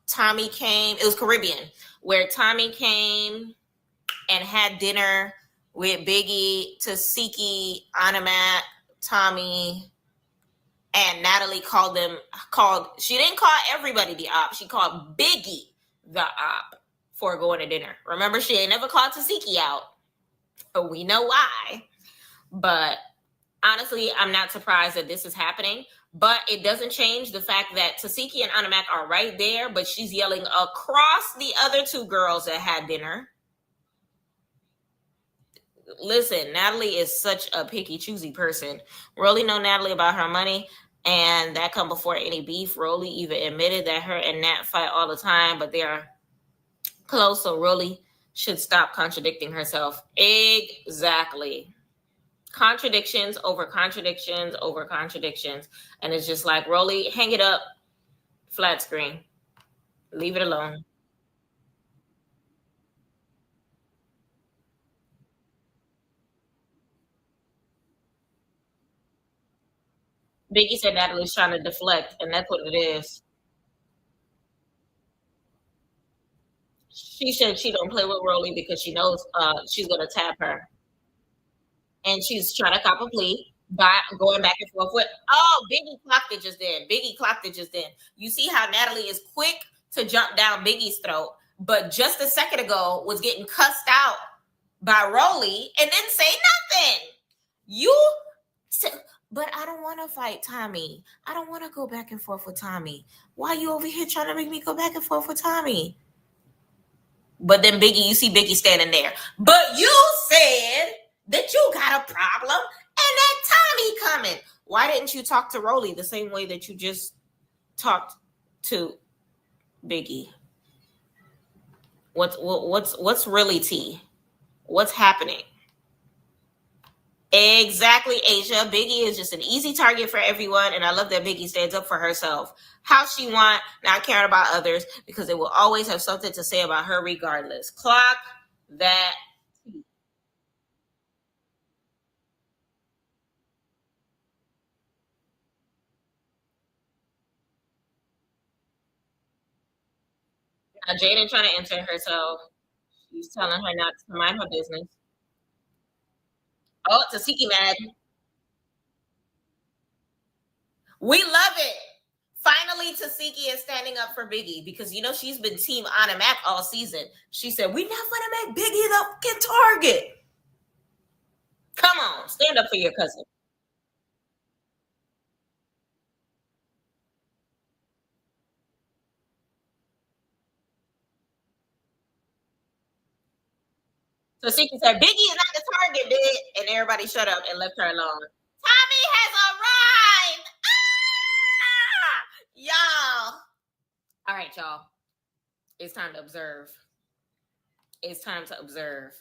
Tommie came? It was Caribbean, where Tommie came and had dinner with Biggie, Tasiki, Animat, Tommie, and Natalie she didn't call everybody the op. She called Biggie the op for going to dinner. Remember, she ain't never called Tasiki out. But we know why. But honestly, I'm not surprised that this is happening. But it doesn't change the fact that Tasiki and Animac are right there, but she's yelling across the other two girls that had dinner. Listen, Natalie is such a picky, choosy person. Rolly know Natalie about her money, and that come before any beef. Rolly even admitted that her and Nat fight all the time, but they are close, so Rolly should stop contradicting herself. Exactly. Contradictions over contradictions over contradictions. And it's just like, Rolly, hang it up, flat screen. Leave it alone. Biggie said Natalie's trying to deflect, and that's what it is. She said she don't play with Rolly because she knows she's gonna tap her, and she's trying to cop a plea by going back and forth with. Oh, Biggie clocked it just then. Biggie clocked it just then. You see how Natalie is quick to jump down Biggie's throat, but just a second ago was getting cussed out by Rolly and didn't say nothing. You. But I don't want to fight Tommie. I don't want to go back and forth with Tommie. Why are you over here trying to make me go back and forth with Tommie? But then Biggie, you see Biggie standing there. But you said that you got a problem and that Tommie coming. Why didn't you talk to Rolly the same way that you just talked to Biggie? What's really tea? What's happening? Exactly, Asia. Biggie is just an easy target for everyone, and I love that Biggie stands up for herself, how she want, not caring about others, because it will always have something to say about her, regardless. Clock that. Now, Jaden trying to enter herself. She's telling her not to mind her business. Oh, Tasiki mad. We love it. Finally, Tasiki is standing up for Biggie because you know she's been team Anna Mac all season. She said, "We not gonna make Biggie the fucking target." Come on, stand up for your cousin. Tasiki said, "Biggie is not the target, bitch," and everybody shut up and left her alone. Tommie has arrived. Ah! Y'all. All right, y'all. It's time to observe. It's time to observe.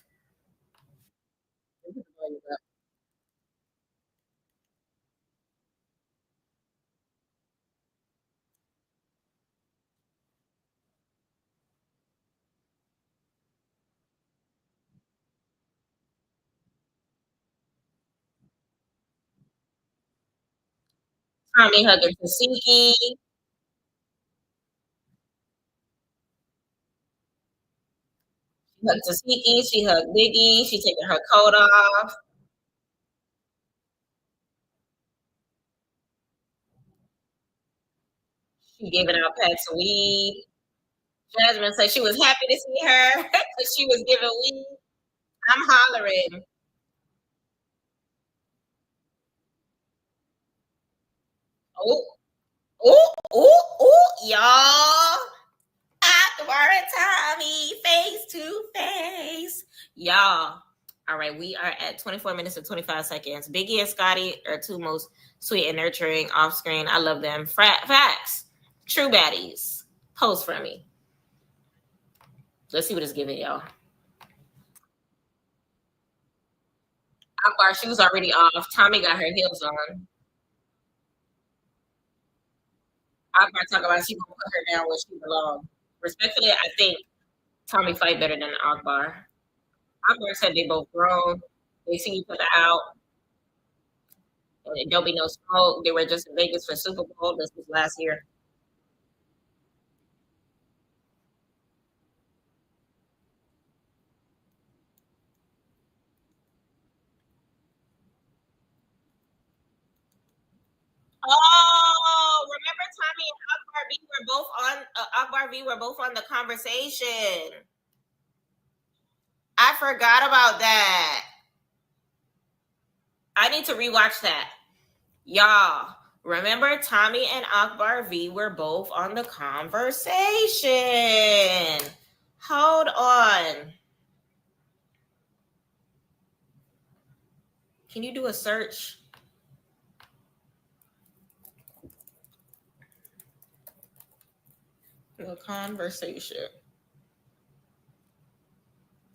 Tommie hugging Tasiki. She hugged Tasiki. She hugged Biggie. She taking her coat off. She giving out packs of weed. Jasmine said she was happy to see her because she was giving weed. I'm hollering. Oh, oh, oh, oh, y'all. Akbar and Tommie face to face. Y'all. All right, we are at 24 minutes and 25 seconds. Biggie and Scotty are two most sweet and nurturing off screen. I love them. Facts. True baddies. Post for me. Let's see what it's giving, y'all. Akbar, she was already off. Tommie got her heels on. Akbar talk about she gonna put her down where she belongs. Respectfully, I think Tommie fight better than Akbar. Akbar said they both grown. They see each other out. And don't be no smoke. They were just in Vegas for Super Bowl. This was last year. Oh, remember Tommie and Akbar V were both on Akbar V were both on the conversation. I forgot about that. I need to rewatch that. Y'all, remember Tommie and Akbar V were both on the conversation. Hold on. Can you do a search? The conversation.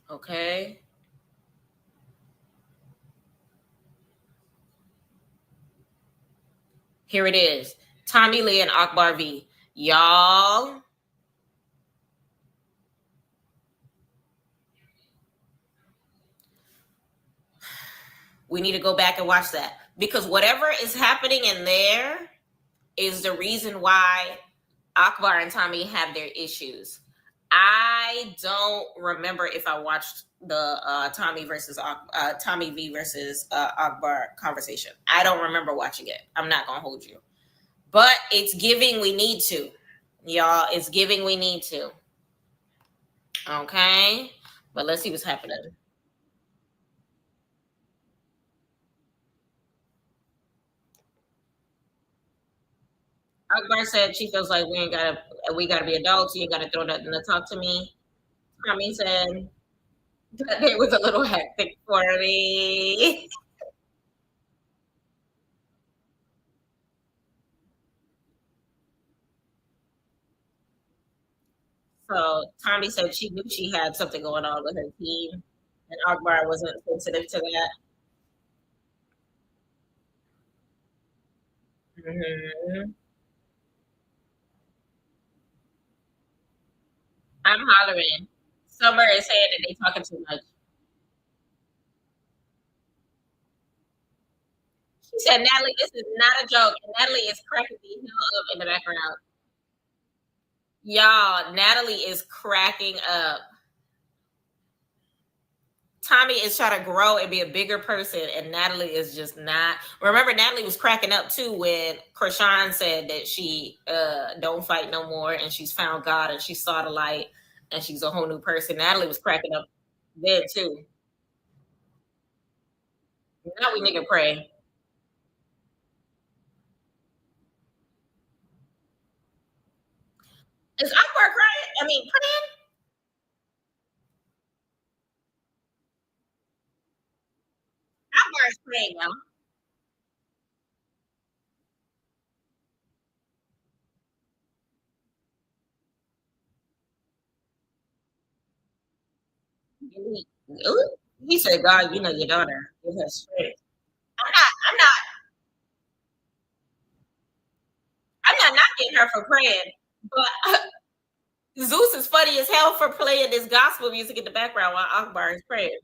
Okay. Here it is. Tommie Lee and Akbar V. Y'all. We need to go back and watch that. Because whatever is happening in there is the reason why Akbar and Tommie have their issues. I don't remember if I watched the Tommie V versus Akbar conversation. I don't remember watching it. I'm not gonna hold you, but it's giving. We need to, y'all. It's giving. We need to. Okay, but let's see what's happening. Akbar said she feels like we gotta be adults. You ain't gotta throw nothing to talk to me. Tommie said that it was a little hectic for me. So Tommie said she knew she had something going on with her team, and Akbar wasn't sensitive to that. Mhm. I'm hollering. Summer is saying that they talking too much. She said, "Natalie, this is not a joke." And Natalie is cracking the hell up in the background. Y'all, Natalie is cracking up. Tommie is trying to grow and be a bigger person, and Natalie is just not. Remember, Natalie was cracking up too when Krishan said that she don't fight no more, and she's found God and she saw the light, and she's a whole new person. Natalie was cracking up then too. Now we nigga pray. Is Akbar crying? I mean, praying. Akbar is praying, y'all. Ooh, he said, "God, you know your daughter. Give her strength." I'm not. I'm not knocking her for praying, but Zeus is funny as hell for playing this gospel music in the background while Akbar is praying.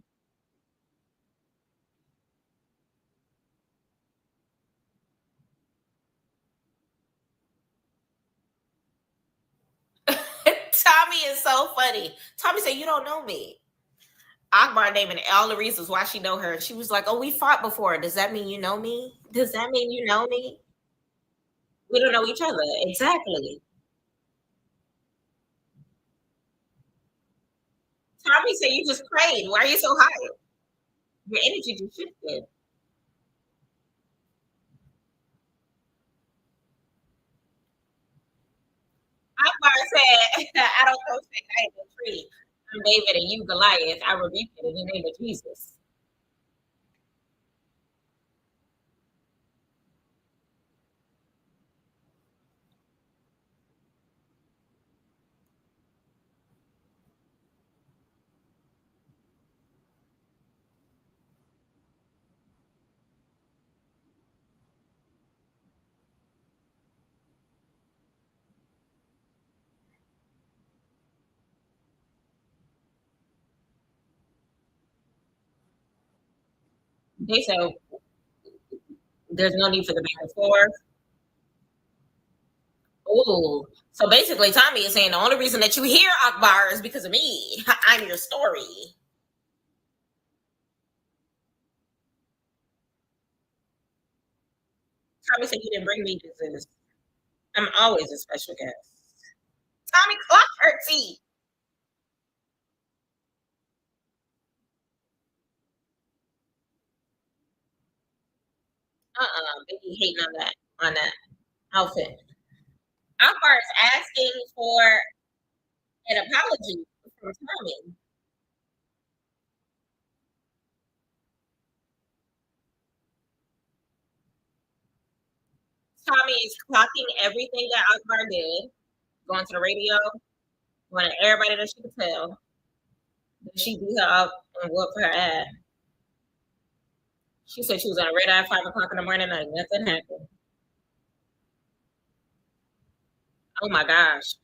Tommie is so funny. Tommie said, "You don't know me." Akbar naming all the reasons why she know her. And she was like, "Oh, we fought before. Does that mean you know me? Does that mean you know me? We don't know each other." Exactly. Tommie said, "You just prayed. Why are you so high? Your energy just shifted." Akbar said, "I don't know that I am a tree. I'm David and you Goliath. I rebuke it in the name of Jesus." They said, "There's no need for the back and forth." Oh, so basically, Tommie is saying the only reason that you hear Akbar is because of me. I'm your story. Tommie said you didn't bring me this. I'm always a special guest. Tommie clocked her teeth. Baby hating on that outfit. Akbar is asking for an apology from Tommie. Tommie is clocking everything that Akbar did, going to the radio, wanting everybody that she could tell that she beat her up and whooped her ass. She said she was on a red eye at 5 o'clock in the morning and nothing happened. Oh my gosh.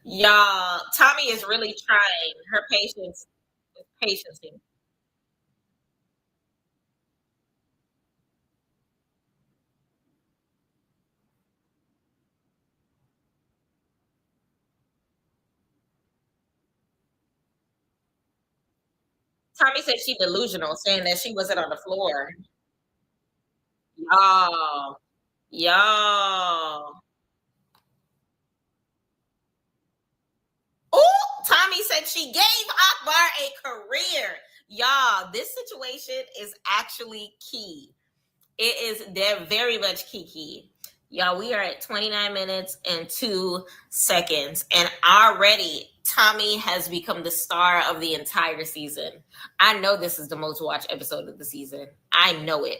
Y'all, Tommie is really trying. Her patience is patience. Tommie said she delusional, saying that she wasn't on the floor. Y'all, y'all. Oh, Tommie said she gave Akbar a career. Y'all, this situation is actually key. It is they're very much key. Y'all, we are at 29 minutes and 2 seconds, and already Tommie has become the star of the entire season. I know this is the most watched episode of the season. I know it.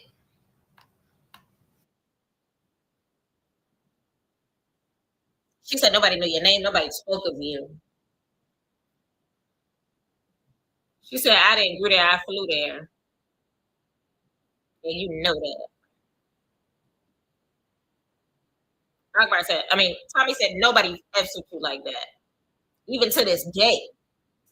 She said nobody knew your name, nobody spoke of you. She said, I didn't go there, I flew there. And you know that. Akbar said, I mean, Tommie said nobody F's with you like that. Even to this day.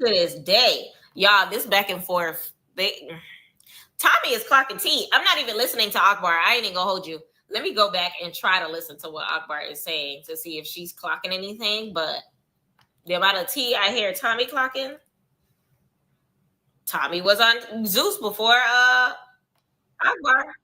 To this day. Y'all, this back and forth. Tommie is clocking T. I'm not even listening to Akbar. I ain't even gonna hold you. Let me go back and try to listen to what Akbar is saying to see if she's clocking anything. But the amount of T I hear Tommie clocking, Tommie was on Zeus before Akbar.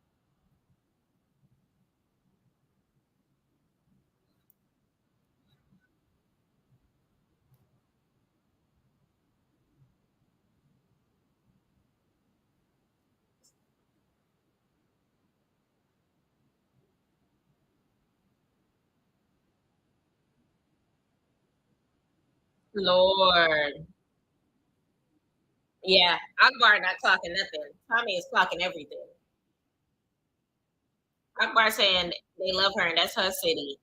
Lord. Yeah, Akbar not clocking nothing. Tommie is clocking everything. Akbar saying they love her and that's her city.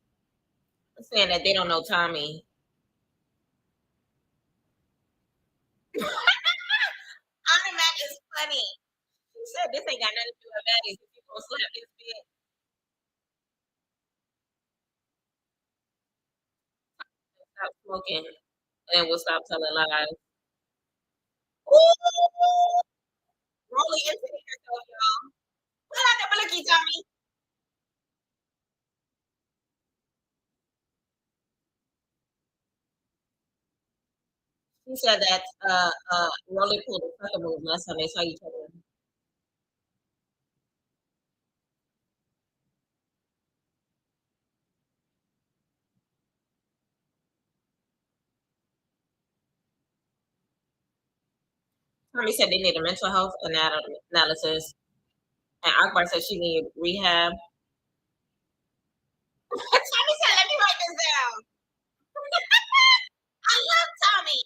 Saying that they don't know Tommie. Automatic is funny. She said this ain't got nothing to do with baddies. If you gonna slap this bitch, stop smoking and we'll stop telling lies. Ooh, rolling into yourself, y'all. Pull out the blicky, Tommie. She said that Rolly pulled a sucker move last time they saw each other. Tommie said they need a mental health analysis, and Akbar said she needed rehab. Tommie said, "Let me write this down." I love Tommie.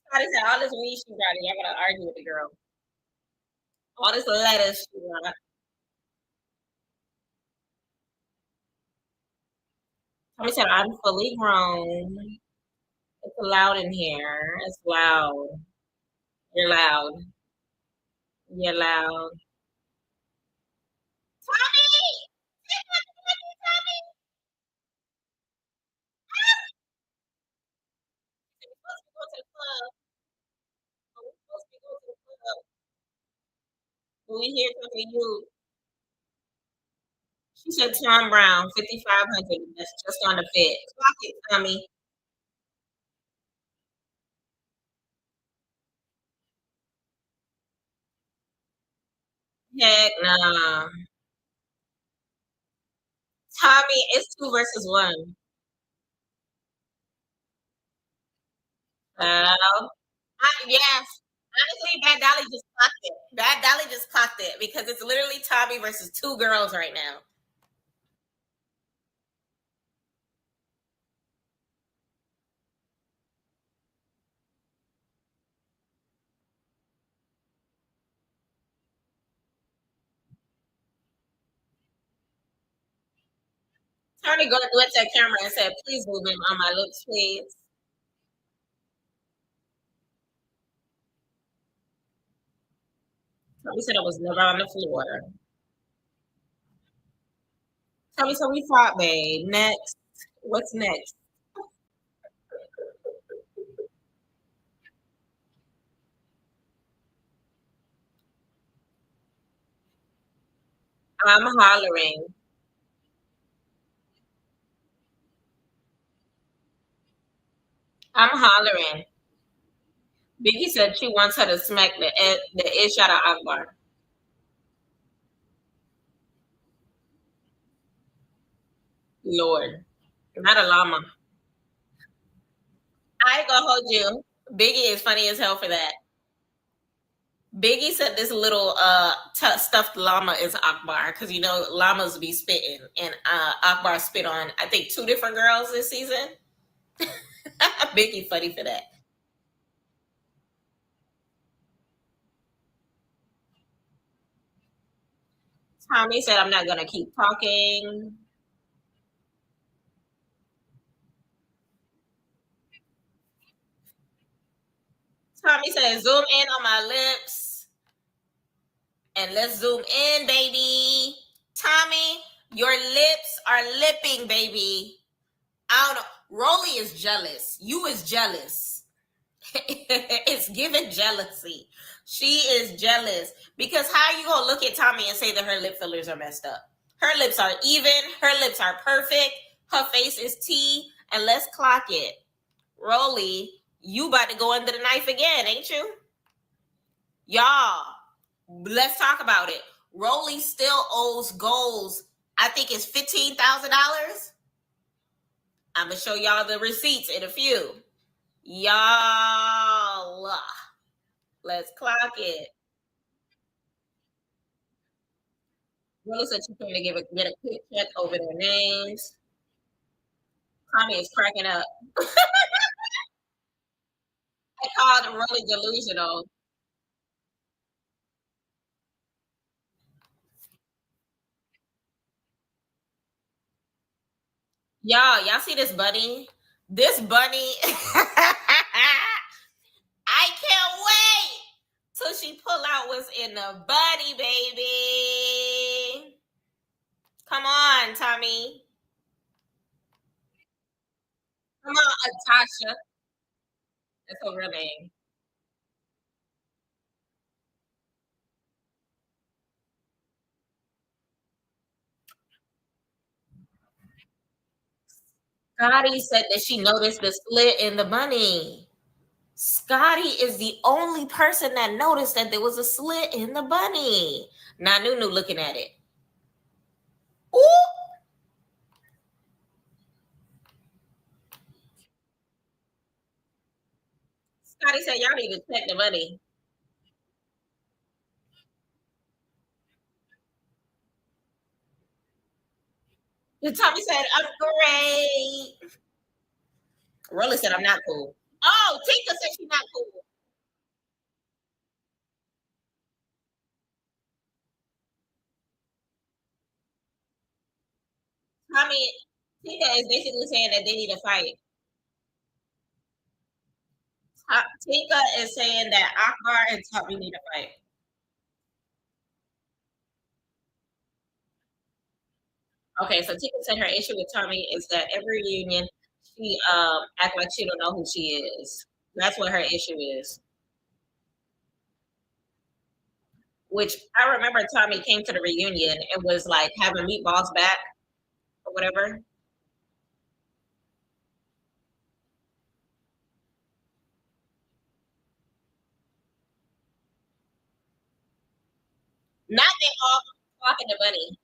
Scotty said all this weed she got, and y'all gotta argue with the girl. All this lettuce she got. Tommie said, "I'm fully grown. It's loud in here. It's loud. You're loud. You're loud." Tommie! Tommie! We're supposed to go to the club. We're supposed to go to the club. But we here talking to you. She said Tom Brown, 5,500. That's just on the fit. Clock it, Tommy. Heck nah. Tommy, it's two versus one. Yes. Honestly, Bad Dolly just clocked it. Bad Dolly just clocked it because it's literally Tommy versus two girls right now. Tommy go went to that camera and said, "Please move him on my lips, please." Tommy said I was never on the floor. Tommy said we fought, babe. Next. What's next? I'm hollering. I'm hollering. Biggie said she wants her to smack the ish out of Akbar. Lord, not a llama. I ain't gonna hold you. Biggie is funny as hell for that. Biggie said this little stuffed llama is Akbar because you know llamas be spitting, and Akbar spit on I think two different girls this season. Biggie funny for that. Tommy said, I'm not going to keep talking. Tommy said, zoom in on my lips. And let's zoom in, baby. Tommy, your lips are lipping, baby. I don't know. Rolly is jealous. You is jealous. It's giving jealousy. She is jealous. Because how are you going to look at Tommy and say that her lip fillers are messed up? Her lips are even. Her lips are perfect. Her face is T. And let's clock it. Rolly, you about to go under the knife again, ain't you? Y'all, let's talk about it. Rolly still owes goals. I think it's $15,000. I'm gonna show y'all the receipts in a few. Y'all, let's clock it. Rolly said she's going to get a quick check over their names. Tommy is cracking up. I called Rolly delusional. Y'all see this bunny? This bunny. I can't wait till she pull out what's in the bunny, baby. Come on, Tommy. Come on, Tasha. That's her real name. Scotty said that she noticed the slit in the bunny. Scotty is the only person that noticed that there was a slit in the bunny. Now Nunu looking at it. Ooh. Scotty said, y'all need to check the bunny. And Tommy said, I'm great. Rolly said, I'm not cool. Oh, Tika said she's not cool. Tommy, Tika is basically saying that they need to fight. Tika is saying that Akbar and Tommy need to fight. Okay, so Tika said her issue with Tommy is that every reunion she act like she don't know who she is. That's what her issue is. Which I remember Tommy came to the reunion and was like having meatballs back or whatever. Not they all talking to Bunny.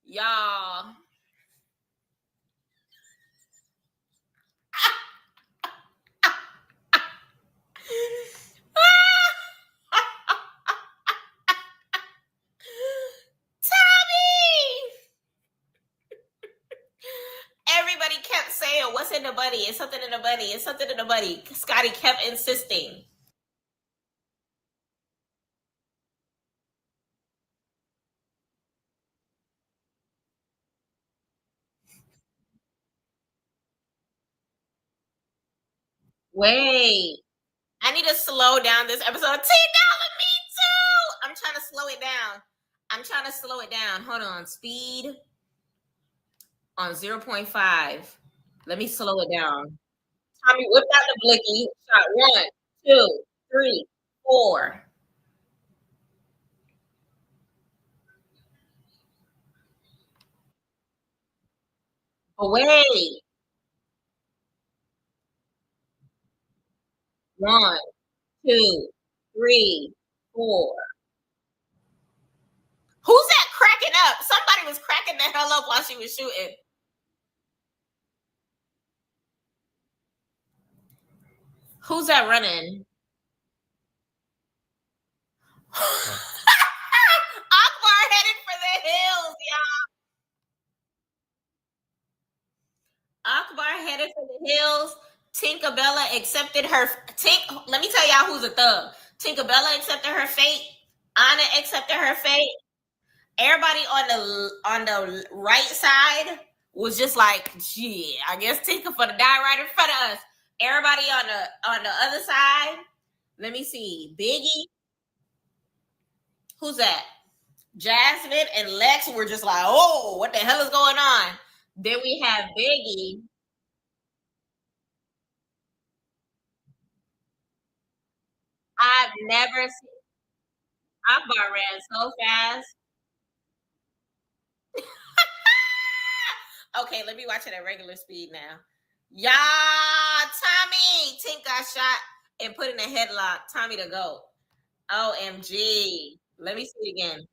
Y'all. Tommy! Everybody kept saying, what's in the buddy? It's something in the buddy. It's something in the buddy. Scotty kept insisting. Wait. I need to slow down this episode. $10, me too. I'm trying to slow it down. I'm trying to slow it down. Hold on. Speed on 0.5. Let me slow it down. Tommy whipped out the blicky. Shot one, two, three, four. Away. One, two, three, four. Who's that cracking up? Somebody was cracking the hell up while she was shooting. Who's that running? Akbar headed for the hills, headed for the hills. Tinkerbella accepted her. Let me tell y'all who's a thug. Tinkerbella accepted her fate. Anna accepted her fate. Everybody on the right side was just like, gee, I guess Tinker for the die right in front of us. Everybody on the other side. Let me see. Biggie. Who's that? Jasmine and Lex were just like, oh, what the hell is going on? Then we have Biggie. I've never seen Akbar ran so fast. Okay, let me watch it at regular speed now. Yeah, Tommie. Tink got shot and put in a headlock. Tommie the GOAT. OMG. Let me see it again.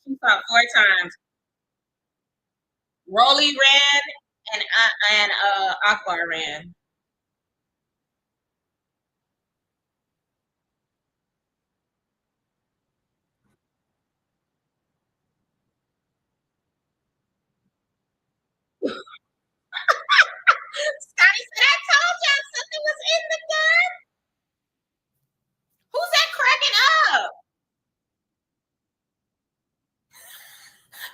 She fought 4 times. Rolly ran and Akbar ran. Scotty said, I told y'all something was in the gun. Who's that cracking up?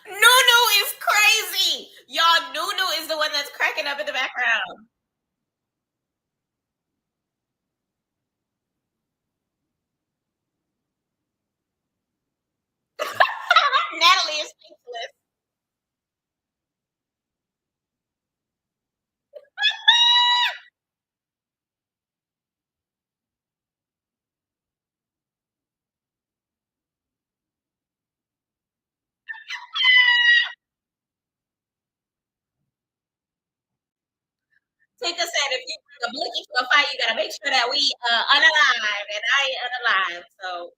Nunu is crazy. Y'all, Nunu is the one that's cracking up in the background. Natalie is speechless. Tinka said, if you bring a blicky to a fight, you gotta make sure that we unalive, and I ain't unalive. So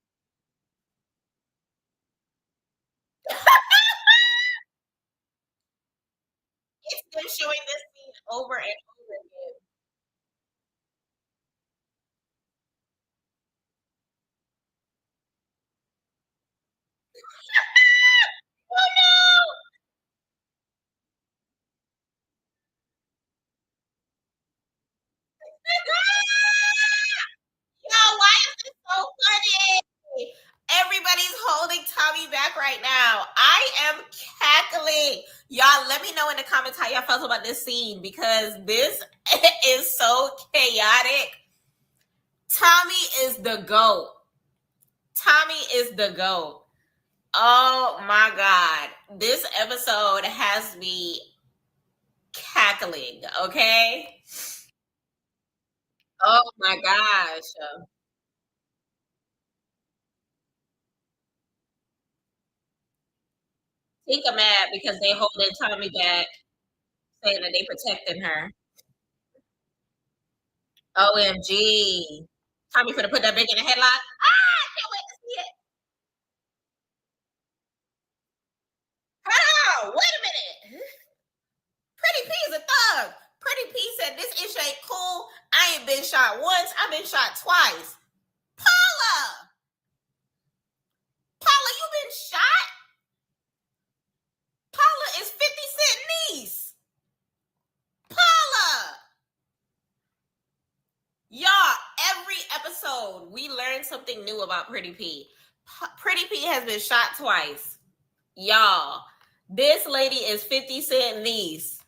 it's them showing this scene over and over again. Oh no! Yo, why is this so funny? Everybody's holding Tommie back right now. I am cackling. Y'all, let me know in the comments how y'all felt about this scene because this is so chaotic. Tommie is the GOAT. Tommie is the GOAT. Oh my God. This episode has me cackling, okay? Oh my gosh. Tinker mad because they holding Tommie back, saying that they protecting her. OMG. Tommie finna put that bitch in a headlock. Ah, I can't wait to see it. Hold on, wait a minute. Pretty P is a thug. Pretty P said this issue ain't cool. I ain't been shot once. I've been shot twice. Paula, Paula, you been shot? Paula is 50 Cent niece. Paula. Y'all, every episode we learn something new about Pretty P. Pretty P has been shot twice. Y'all, this lady is 50 Cent niece.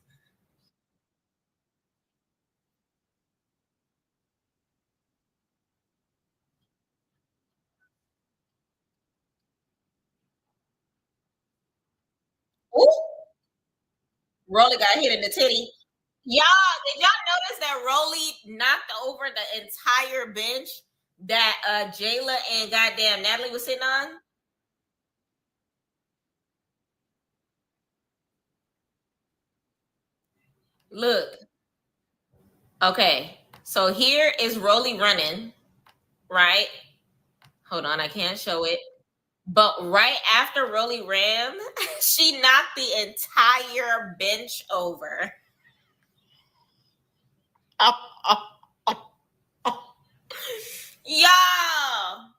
Ooh, Rolly got hit in the titty. Y'all, did y'all notice that Rolly knocked over the entire bench that Jayla and goddamn Natalie was sitting on? Look, okay. So here is Rolly running, right? Hold on, I can't show it. But right after Rolly ran, she knocked the entire bench over. Y'all,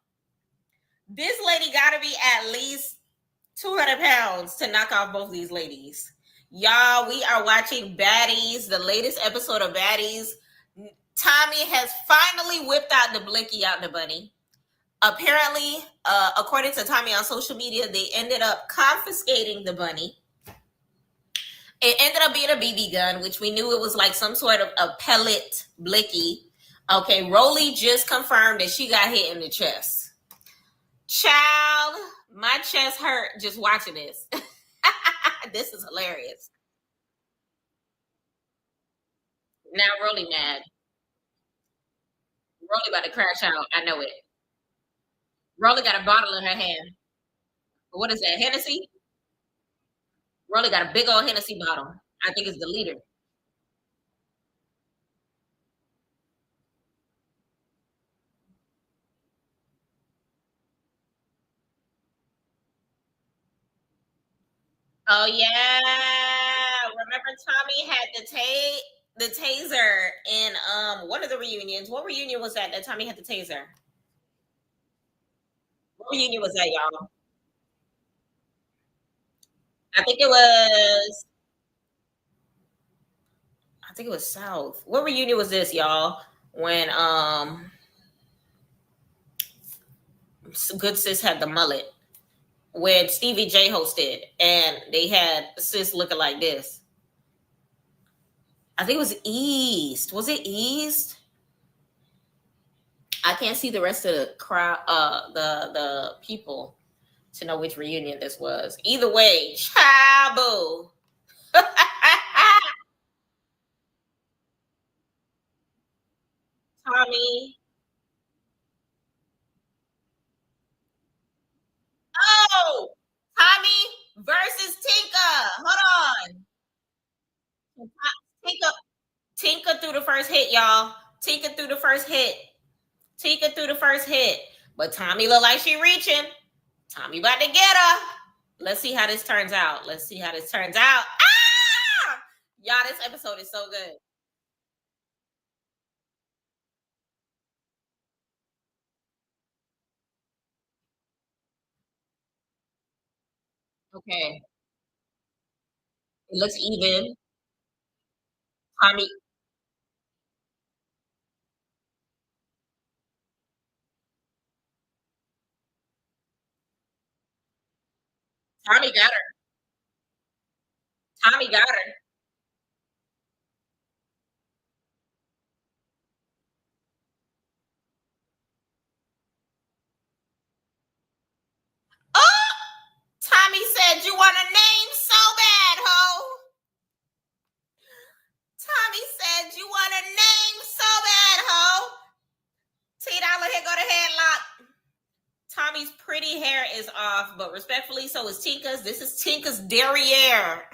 this lady got to be at least 200 pounds to knock off both these ladies. Y'all, we are watching Baddies, the latest episode of Baddies. Tommie has finally whipped out the blicky out the bunny. Apparently, according to Tommie on social media, they ended up confiscating the bunny. It ended up being a BB gun, which we knew it was like some sort of a pellet blicky. Okay, Rolly just confirmed that she got hit in the chest. Child, my chest hurt just watching this. This is hilarious. Now Rolly mad. Rolly about to crash out. I know it. Rolly got a bottle in her hand. What is that? Hennessy? Rolly got a big old Hennessy bottle. I think it's the leader. Oh yeah. Remember Tommie had the taser in one of the reunions. What reunion was that Tommie had the taser? What reunion was that, y'all? I think it was I think it was South. What reunion was this, y'all? When Good Sis had the mullet. When Stevie J hosted and they had Sis looking like this. I think it was East. Was it East? I can't see the rest of the crowd, the people to know which reunion this was. Either way, chabu. Tommie. Oh, Tommie versus Tinka. Hold on. Tinka, Tinka threw the first hit, y'all. Tinka threw the first hit. Tinka threw the first hit. But Tommie looked like she reaching. Tommie about to get her. Let's see how this turns out. Let's see how this turns out. Ah! Y'all, this episode is so good. Okay. It looks even. Tommie, Tommie got her. Tommie got her. Oh! Tommie said you want a name so bad, ho. Tommie said you want a name so bad, ho. $10 here go to headlock. Tommie's pretty hair is off, but respectfully, so is Tinka's. This is Tinka's derriere.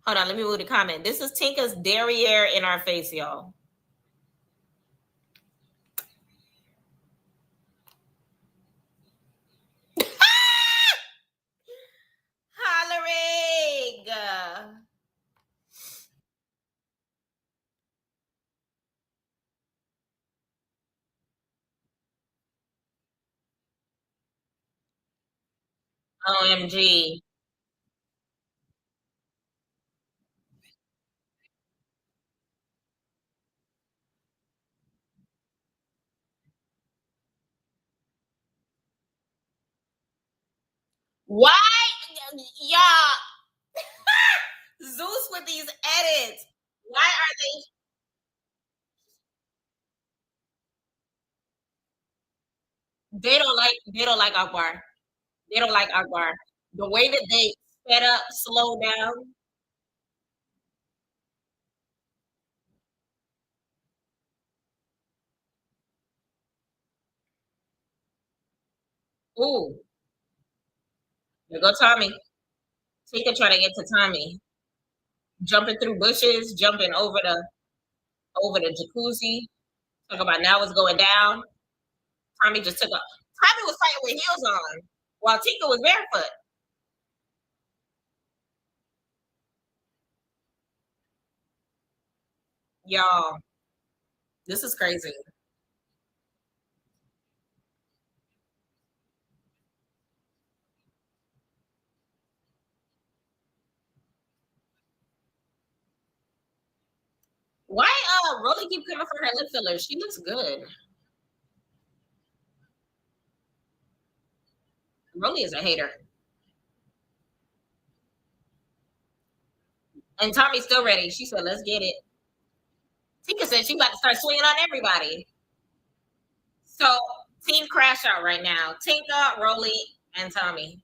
Hold on, let me move the comment. This is Tinka's derriere in our face, y'all. Hollering. OMG. Why? Y'all, Zeus with these edits. Why are they don't like Akbar. They don't like Akbar. The way that they sped up, slow down. Ooh, there go Tommie. Tika trying to get to Tommie. Jumping through bushes, jumping over the jacuzzi. Talk about now it's going down. Tommie just took off. Tommie was fighting with heels on while Tika was barefoot. Y'all, this is crazy. Rolly keep coming for her lip filler. She looks good. Rolly is a hater. And Tommie's still ready. She said, let's get it. Tika said she about to start swinging on everybody. So, team crash out right now. Tinka, Rolly, and Tommie.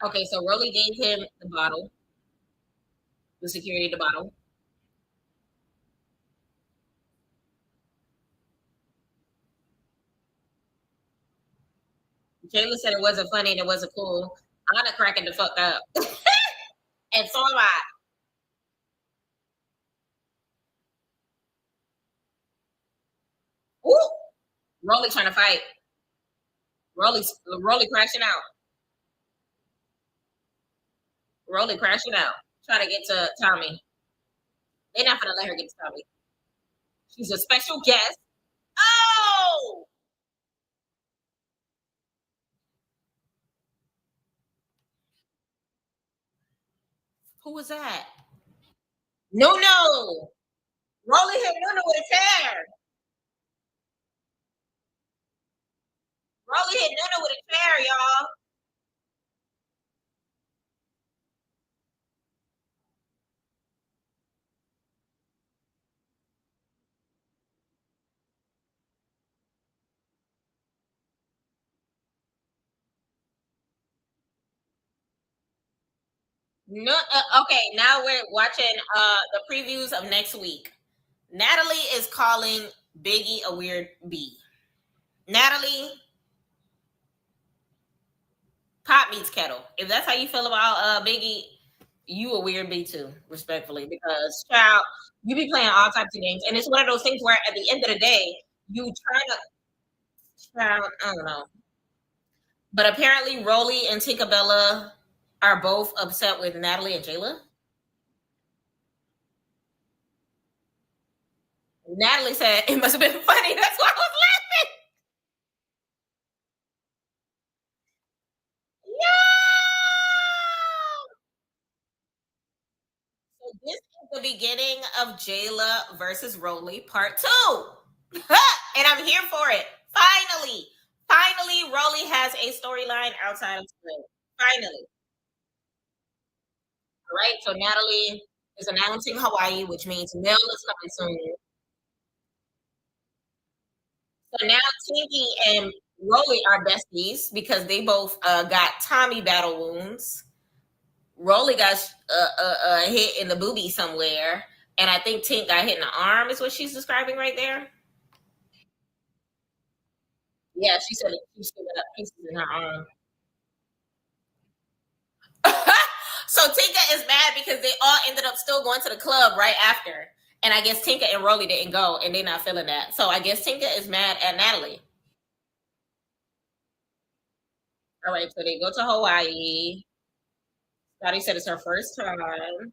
Okay, so Rolly gave him the bottle, the security, the bottle. Jayla said it wasn't funny and it wasn't cool. Anna cracking the fuck up. And so am I. Ooh, Rolly trying to fight. Rolly crashing out. Rolly crashing out. Trying to get to Tommie. They're not gonna let her get to Tommie. She's a special guest. Oh, who was that? No, no. Rolly hit Nunu with a chair. Rolly hit Nunu with a chair, y'all. No, okay. Now we're watching the previews of next week. Natalie is calling Biggie a weird bee. Natalie, pot meets kettle. If that's how you feel about Biggie, you a weird bee too, respectfully, because child, you be playing all types of games, and it's one of those things where at the end of the day, you try to, child, I don't know. But apparently, Rolly and Tinkerbella are both upset with Natalie and Jayla. Natalie said it must have been funny. That's why I was laughing. Yeah. So this is the beginning of Jayla versus Rolly part two. And I'm here for it. Finally. Finally, Rolly has a storyline outside of school. Finally. All right. So Natalie is announcing Hawaii, which means Mel is coming soon. So now Tinky and Rolly are besties because they both got Tommie battle wounds. Rolly got hit in the booby somewhere, and I think Tink got hit in the arm. Is what she's describing right there. Yeah, she said she still got pieces in her arm. So Tinka is mad because they all ended up still going to the club right after, and I guess Tinka and Rolly didn't go, and they're not feeling that. So I guess Tinka is mad at Natalie. All right, so they go to Hawaii. Scotty said it's her first time. Ivory's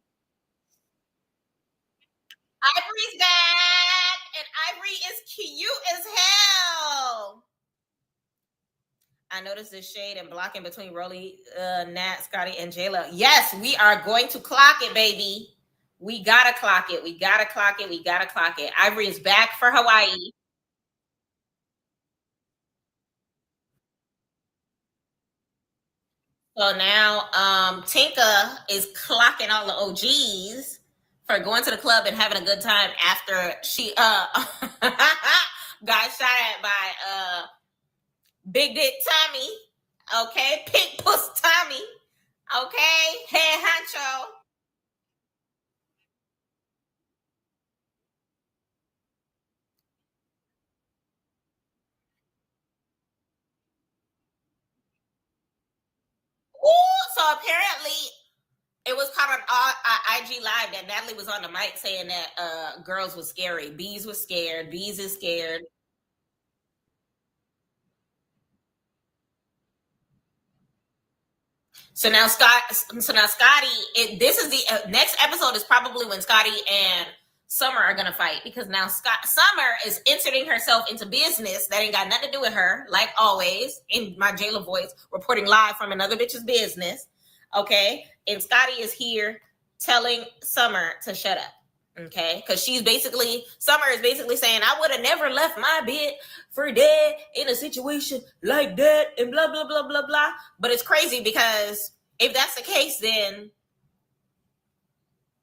back, and Ivory is cute as hell. I noticed this shade and blocking between Rolly, Nat, Scotty, and Jayla. Yes, we are going to clock it, baby. We gotta clock it. We gotta clock it. We gotta clock it. Ivory is back for Hawaii. So now Tinka is clocking all the OGs for going to the club and having a good time after she got shot at by Big Dick Tommie. Okay, Pink Puss Tommie. Okay, head honcho. Ooh, so apparently it was caught on IG Live that Natalie was on the mic saying that girls was scary. Bees was scared. Bees is scared. So now Scotty. This is the next episode is probably when Scotty and Summer are gonna fight because now Summer is inserting herself into business that ain't got nothing to do with her, like always in my Jayla voice, reporting live from another bitch's business. Okay, and Scotty is here telling Summer to shut up. Okay, because Summer is basically saying, I would have never left my bed for dead in a situation like that, and blah, blah, blah, blah, blah. But it's crazy because if that's the case, then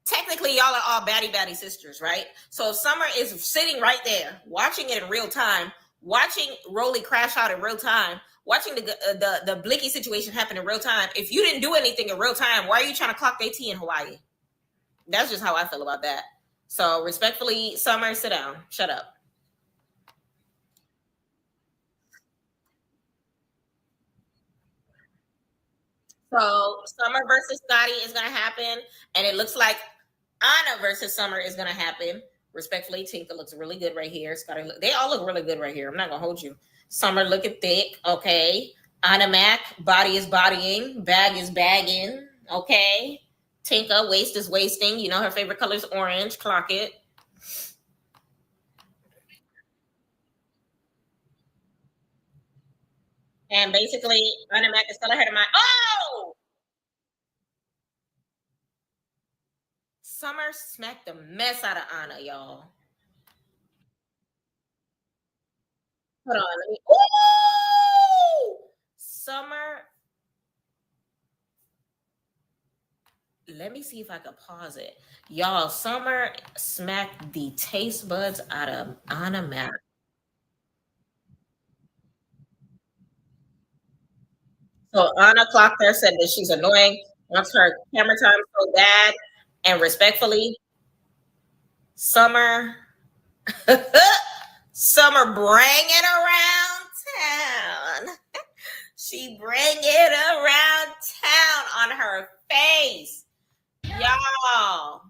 technically y'all are all baddie sisters, right? So if Summer is sitting right there, watching it in real time, watching Rolly crash out in real time, watching the blicky situation happen in real time, if you didn't do anything in real time, why are you trying to clock their tea in Hawaii? That's just how I feel about that. So respectfully, Summer, sit down. Shut up. So Summer versus Scotty is gonna happen, and it looks like Anna versus Summer is gonna happen. Respectfully, Tinka looks really good right here. Scotty, they all look really good right here. I'm not gonna hold you. Summer looking thick, okay. Anna Mac, body is bodying, bag is bagging, okay. Tinka, waist is wasting. You know her favorite color is orange. Clock it. And basically, Anna Mac is telling her to mind. Oh, Summer smacked the mess out of Anna, y'all. Hold on, let me. Ooh! Summer. Let me see if I can pause it. Y'all, Summer smacked the taste buds out of Anna Mac. So Anna clocked her, said that she's annoying, wants her camera time so bad, and respectfully, Summer, Summer bring it around town. She bring it around town on her face. Y'all.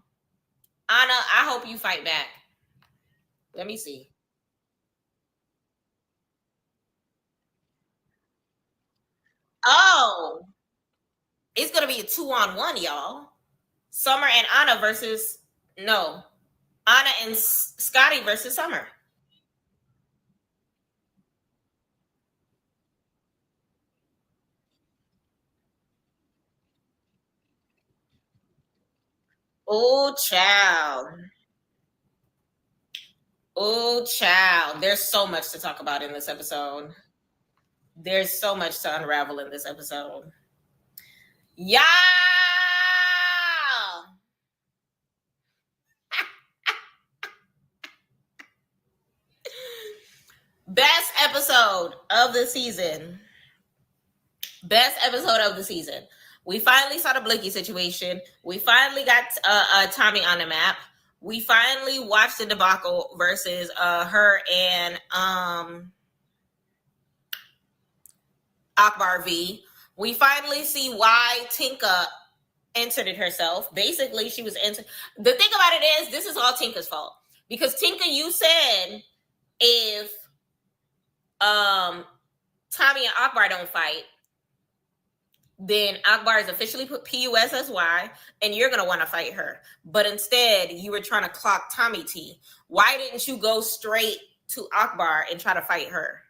Anna, I hope you fight back. Let me see. Oh, it's gonna be a 2-on-1, y'all. Summer and Anna versus no, Anna and Scotty versus Summer. Oh, child. Oh, child. There's so much to talk about in this episode. There's so much to unravel in this episode. Yeah. Best episode of the season. Best episode of the season. We finally saw the Blicky situation. We finally got Tommie on the map. We finally watched the debacle versus her and Akbar V. We finally see why Tinka entered it herself. Basically, she was entered. The thing about it is, this is all Tinka's fault. Because Tinka, you said if Tommie and Akbar don't fight, then Akbar is officially put PUS as Y, and you're going to want to fight her. But instead, you were trying to clock Tommie T. Why didn't you go straight to Akbar and try to fight her?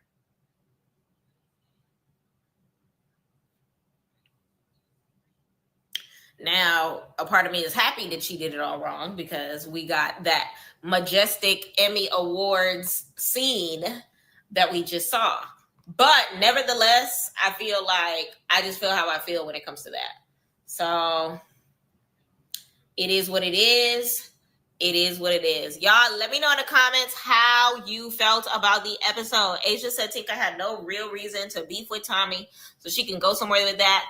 Now, a part of me is happy that she did it all wrong because we got that majestic Emmy Awards scene that we just saw. But nevertheless, I feel like I just feel how I feel when it comes to that. So it is what it is. It is what it is. Y'all, let me know in the comments how you felt about the episode. Asia said Tinka had no real reason to beef with Tommie, so she can go somewhere with that.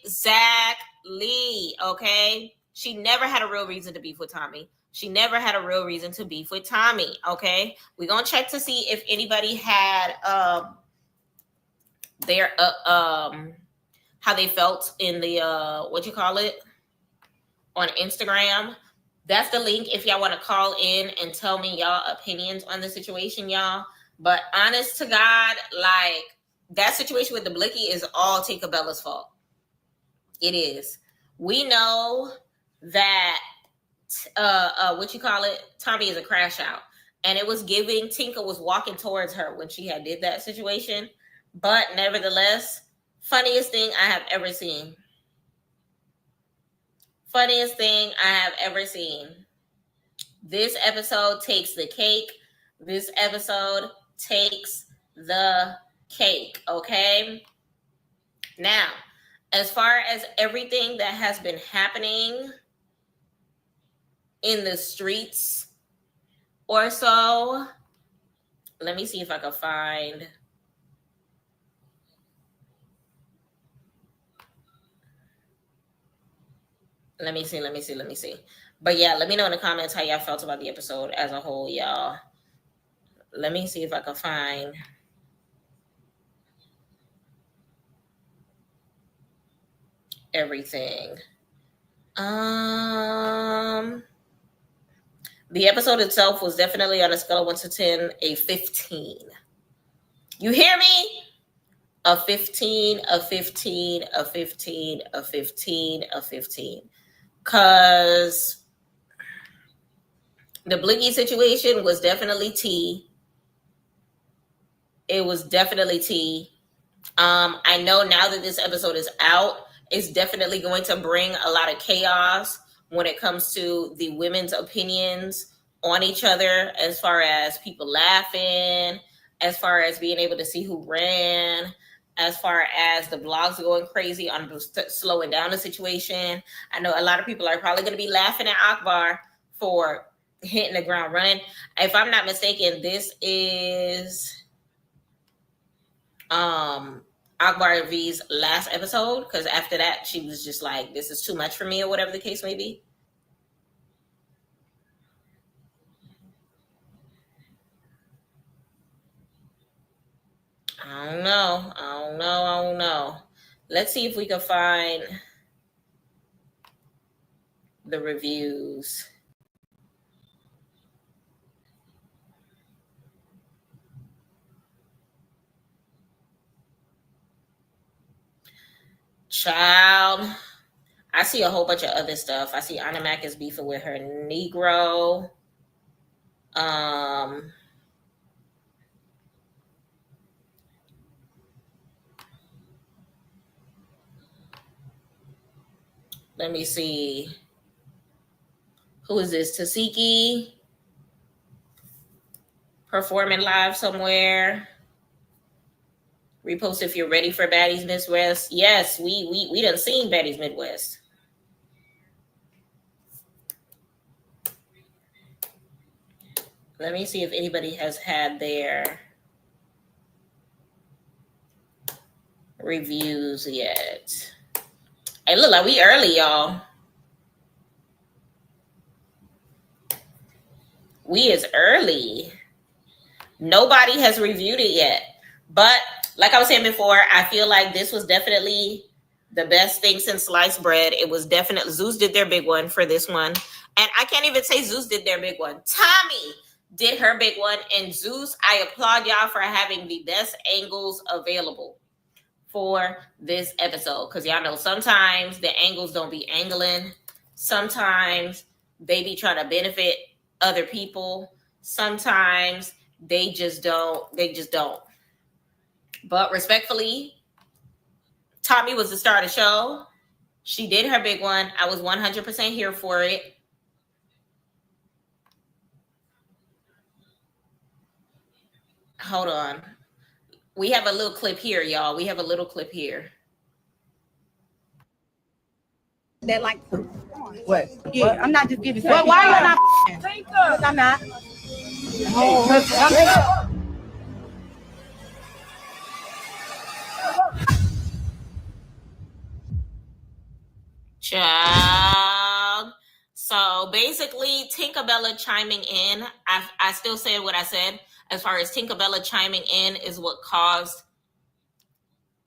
Exactly. Okay. She never had a real reason to beef with Tommie. She never had a real reason to beef with Tommie. Okay. We're gonna check to see if anybody had their how they felt in the what you call it on Instagram. That's the link if y'all want to call in and tell me y'all opinions on the situation, y'all. But honest to God, like that situation with the blicky is all Tinkabella's fault. It is. We know that what you call it, Tommie is a crash out, and it was giving. Tinka was walking towards her when she had did that situation, but nevertheless, funniest thing I have ever seen. Funniest thing I have ever seen. This episode takes the cake. This episode takes the cake, okay? Now, as far as everything that has been happening in the streets or so, let me see if I can find. Let me see. But yeah, let me know in the comments how y'all felt about the episode as a whole, y'all. Let me see if I can find everything. The episode itself was definitely on a scale of 1 to 10, a 15. You hear me? A 15, a 15, a 15, a 15, a 15. Because the blicky situation was definitely tea. It was definitely tea. I know now that this episode is out, it's definitely going to bring a lot of chaos when it comes to the women's opinions on each other, as far as people laughing, as far as being able to see who ran, as far as the blogs going crazy on slowing down the situation. I know a lot of people are probably going to be laughing at Akbar for hitting the ground running. If I'm not mistaken, this is Akbar V's last episode, because after that she was just like, this is too much for me, or whatever the case may be. I don't know. Let's see if we can find the reviews. Child, I see a whole bunch of other stuff. I see Anna Mac is beefing with her Negro. Let me see. Who is this? Tasiki performing live somewhere. Repost if you're ready for Baddies Midwest. Yes, we done seen Baddies Midwest. Let me see if anybody has had their reviews yet. Hey, look like we early, y'all. We is early. Nobody has reviewed it yet. But like I was saying before, I feel like this was definitely the best thing since sliced bread. It was definitely, Zeus did their big one for this one. And I can't even say Zeus did their big one. Tommie did her big one. And Zeus, I applaud y'all for having the best angles available for this episode. Because y'all know sometimes the angles don't be angling. Sometimes they be trying to benefit other people. Sometimes they just don't. But respectfully, Tommie was the star of the show. She did her big one. I was 100% here for it. Hold on. We have a little clip here, y'all. We have a little clip here. That like what? Yeah, what? I'm not just giving. Well, why are you not? Because I'm not. Oh, Child. So basically, Tinkerbella chiming in. I still said what I said. As far as Tinkerbella chiming in is what caused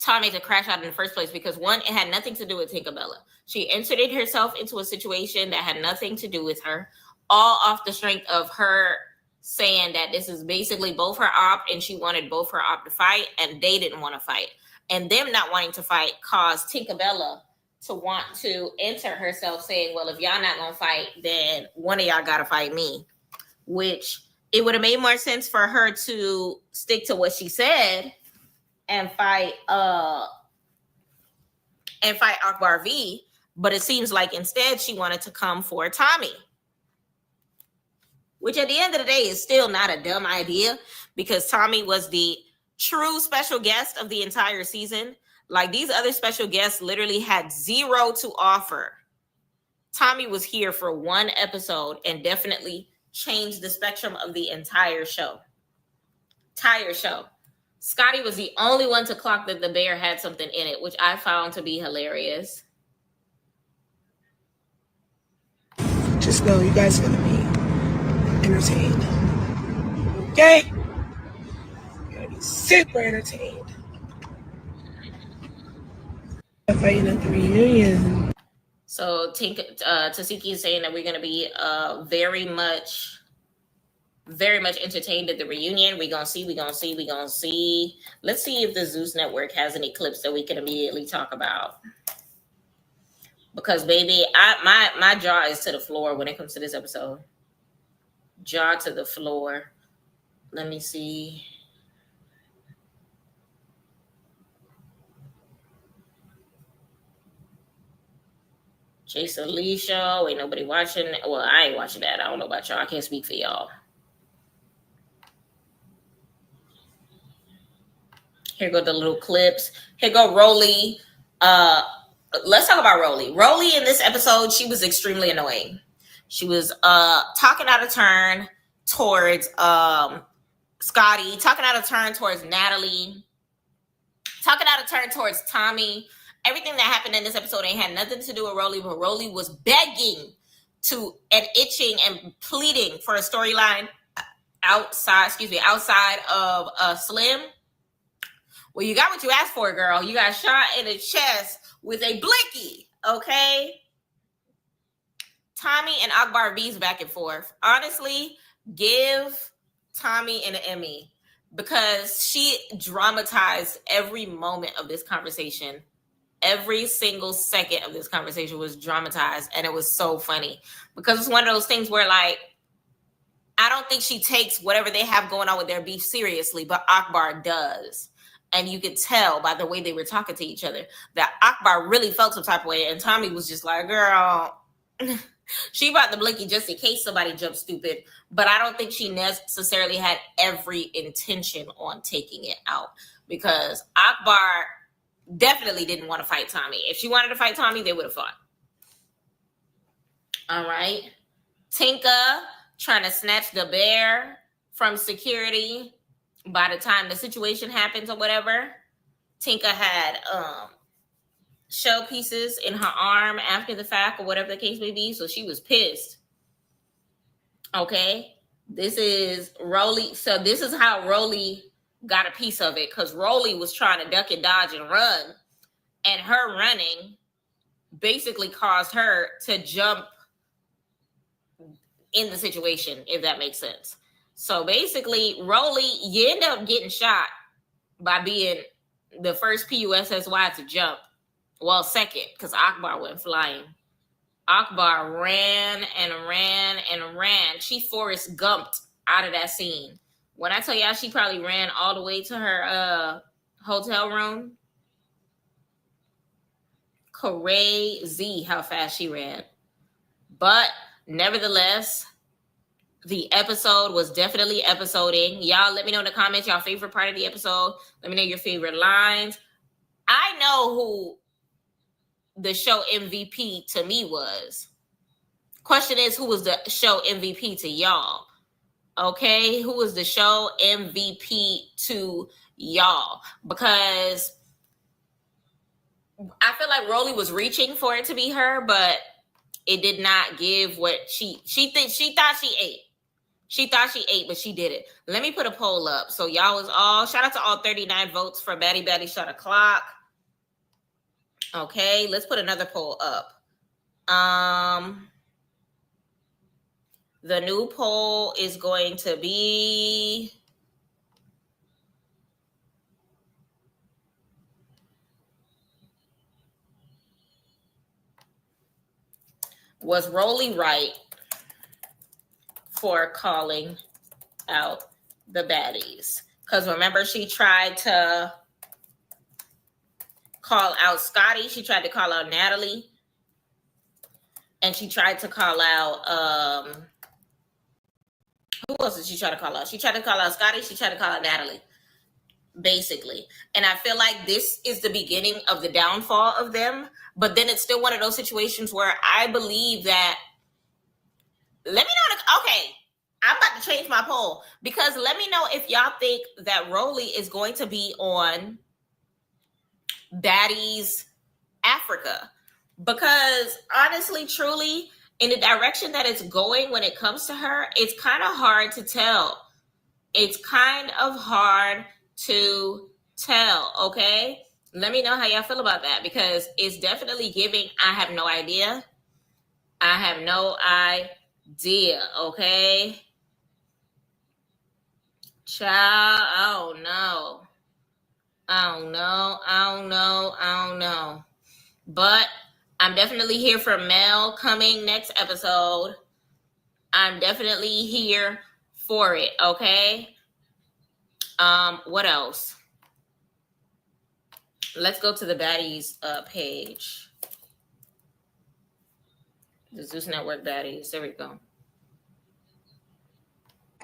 Tommie to crash out in the first place, because one, it had nothing to do with Tinkerbella. She inserted herself into a situation that had nothing to do with her, all off the strength of her saying that this is basically both her op, and she wanted both her op to fight, and they didn't want to fight. And them not wanting to fight caused Tinkerbella to want to insert herself, saying, well, if y'all not gonna fight, then one of y'all gotta fight me. Which it would have made more sense for her to stick to what she said and fight Akbar V, but it seems like instead she wanted to come for Tommie. which at the end of the day is still not a dumb idea because Tommie was the true special guest of the entire season. Like these other special guests literally had zero to offer. Tommie was here for one episode and definitely changed the spectrum of the entire show. Scotty was the only one to clock that the bear had something in it, which I found to be hilarious. Just know you guys are going to be entertained. Okay? You're going to be super entertained. Fighting at the reunion. So Tasiki is saying that we're going to be very much entertained at the reunion. We're going to see. Let's see if the Zeus Network has any clips that we can immediately talk about. Because, baby, my jaw is to the floor when it comes to this episode. Jaw to the floor. Let me see. Jason Lee show. Ain't nobody watching. Well, I ain't watching that. I don't know about y'all. I can't speak for y'all. Here go the little clips. Here go Rolly. Let's talk about Rolly. Rolly in this episode, she was extremely annoying. She was talking out of turn towards Scotty, talking out of turn towards Natalie, talking out of turn towards Tommie. Everything that happened in this episode ain't had nothing to do with Rolly, but Rolly was begging and itching and pleading for a storyline outside of Slim. Well, you got what you asked for, girl. You got shot in the chest with a blicky, okay? Tommie and Akbar B's back and forth. Honestly, give Tommie an Emmy because she dramatized every moment of this conversation. Every single second of this conversation was dramatized, and it was so funny because it's one of those things where, like, I don't think she takes whatever they have going on with their beef seriously, but Akbar does. And you could tell by the way they were talking to each other that Akbar really felt some type of way. And Tommie was just like, girl, she brought the blicky just in case somebody jumped stupid. But I don't think she necessarily had every intention on taking it out. Because Akbar definitely didn't want to fight Tommie. If she wanted to fight Tommie, they would have fought. All right. Tinka trying to snatch the bear from security. By the time the situation happens or whatever, Tinka had shell pieces in her arm after the fact or whatever the case may be. So she was pissed. Okay. This is Rolly. So this is how Rolly got a piece of it because Rolly was trying to duck and dodge and run. And her running basically caused her to jump in the situation, if that makes sense. So basically, Rolly, you end up getting shot by being the first PUSSY to jump. Well, second, because Akbar went flying. Akbar ran and ran and ran. She Forrest Gumped out of that scene. When I tell y'all she probably ran all the way to her hotel room. Crazy how fast she ran. But nevertheless, the episode was definitely episoding. Y'all let me know in the comments y'all favorite part of the episode. Let me know your favorite lines. I know who the show MVP to me was. Question is, who was the show MVP to y'all? Okay, who was the show MVP to y'all? Because I feel like Rolly was reaching for it to be her, but it did not give what she thought she ate. She thought she ate, but she didn't. Let me put a poll up. So y'all was all, shout out to all 39 votes for Baddies Shot O'Clock. Okay, let's put another poll up. The new poll is going to be was Rolly right for calling out the baddies? Because remember, she tried to call out Scotty. She tried to call out Natalie. And she tried to call out Who else did she try to call out? She tried to call out Scotty. She tried to call out Natalie, basically. And I feel like this is the beginning of the downfall of them. But then it's still one of those situations where I believe that, let me know. Okay, I'm about to change my poll, because let me know if y'all think that Rolly is going to be on Baddies Africa. Because honestly, truly, in the direction that it's going when it comes to her, it's kind of hard to tell. It's kind of hard to tell, okay? Let me know how y'all feel about that, because it's definitely giving, I have no idea. I have no idea, okay? Child, I don't know. But I'm definitely here for Mel coming next episode. I'm definitely here for it, okay? What else? Let's go to the Baddies page. The Zeus Network Baddies. There we go.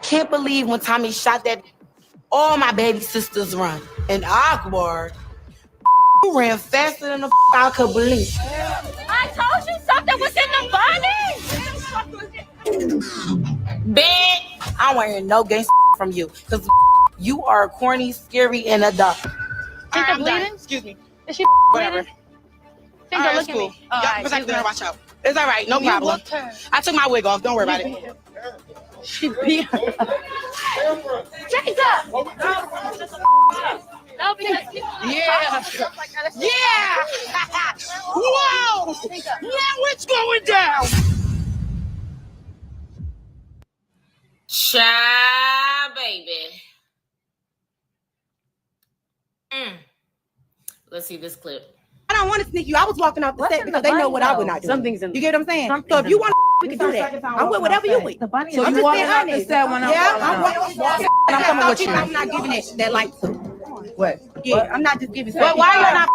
Can't believe when Tommie shot that, all my baby sisters run. And Akbar ran faster than the I could blink. I told you something was in the bunny. Bitch! I don't want to hear no gay from you, because you are corny, scary, and a duck. Tinker bleeding? Excuse me. Is she Whatever. Tinker, All right, look at cool. me. Y'all protect her. Watch out. It's all right. No problem. I took my wig off. Don't worry about it. She beat her. Jacob! No, because Yeah. Yeah. Whoa. Now it's going down. Child, baby. Let's see this clip. I don't want to sneak you. I was walking off the set because they know what I would not do. Something's in You get what I'm saying? So if you want we can do that. I'm with whatever you with. The bunny So is you walking walking off off the the set when I'm walking. And I'm coming with you. I'm not giving that like to. What? Yeah, I'm not just giving. But why you're not?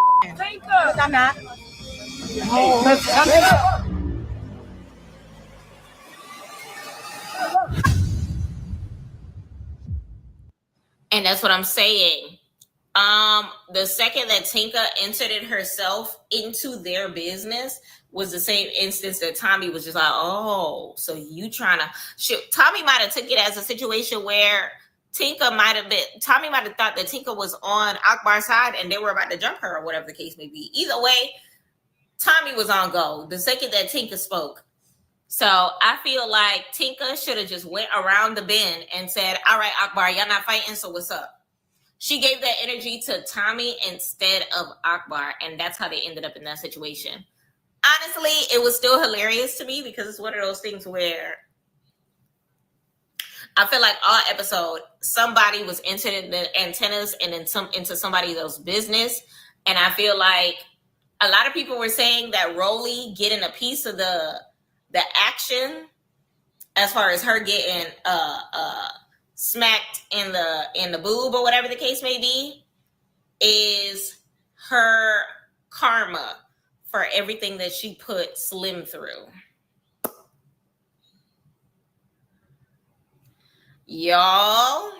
I'm not. And that's what I'm saying. The second that Tinka inserted herself into their business was the same instance that Tommie was just like, oh, so you trying to shoot. Tommie might have took it as a situation where Tommie might have thought that Tinka was on Akbar's side and they were about to jump her or whatever the case may be. Either way, Tommie was on go the second that Tinka spoke. So I feel like Tinka should have just went around the bend and said, all right, Akbar, y'all not fighting, so what's up? She gave that energy to Tommie instead of Akbar, and that's how they ended up in that situation. Honestly, it was still hilarious to me because it's one of those things where I feel like all episode, somebody was into the antennas and into somebody else's business. And I feel like a lot of people were saying that Rolly getting a piece of the action as far as her getting smacked in the boob or whatever the case may be is her karma for everything that she put Slim through. Y'all,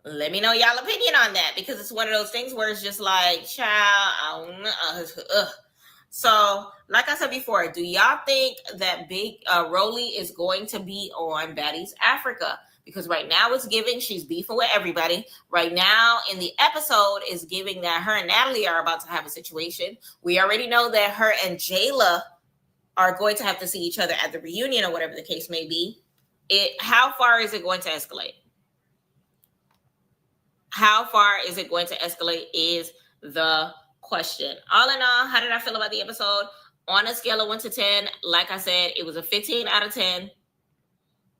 let me know y'all opinion on that, because it's one of those things where it's just like, child, I don't know. So, like I said before, do y'all think that Big Rolly is going to be on Baddies Africa? Because right now it's giving she's beefing with everybody. Right now in the episode is giving that her and Natalie are about to have a situation. We already know that her and Jayla are going to have to see each other at the reunion or whatever the case may be. How far is it going to escalate? How far is it going to escalate is the question. All in all, how did I feel about the episode? On a scale of 1 to 10, like I said, it was a 15 out of 10.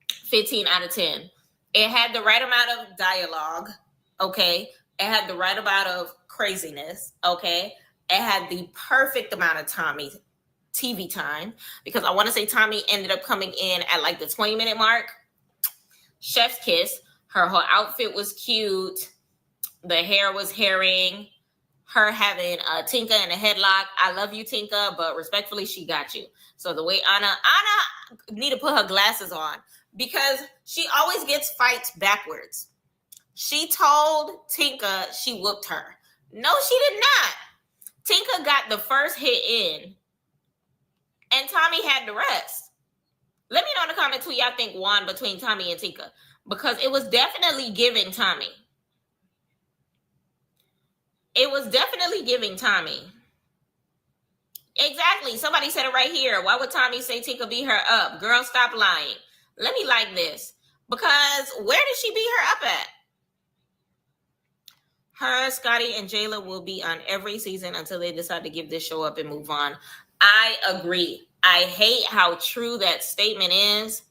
15 out of 10. It had the right amount of dialogue, okay? It had the right amount of craziness, okay? It had the perfect amount of Tommie TV time, because I want to say Tommie ended up coming in at like the 20-minute mark. Chef's kiss. Her whole outfit was cute. The hair was herring. Her having Tinka in a headlock. I love you, Tinka, but respectfully, she got you. So the way Anna need to put her glasses on, because she always gets fights backwards. She told Tinka she whooped her. No, she did not. Tinka got the first hit in, and Tommie had the rest. Let me know in the comments who y'all think won between Tommie and Tinka, because it was definitely giving Tommie. It was definitely giving Tommie. Exactly. Somebody said it right here. Why would Tommie say Tinka beat her up? Girl, stop lying. Let me like this. Because where did she beat her up at? Her, Scotty, and Jayla will be on every season until they decide to give this show up and move on. I agree. I hate how true that statement is.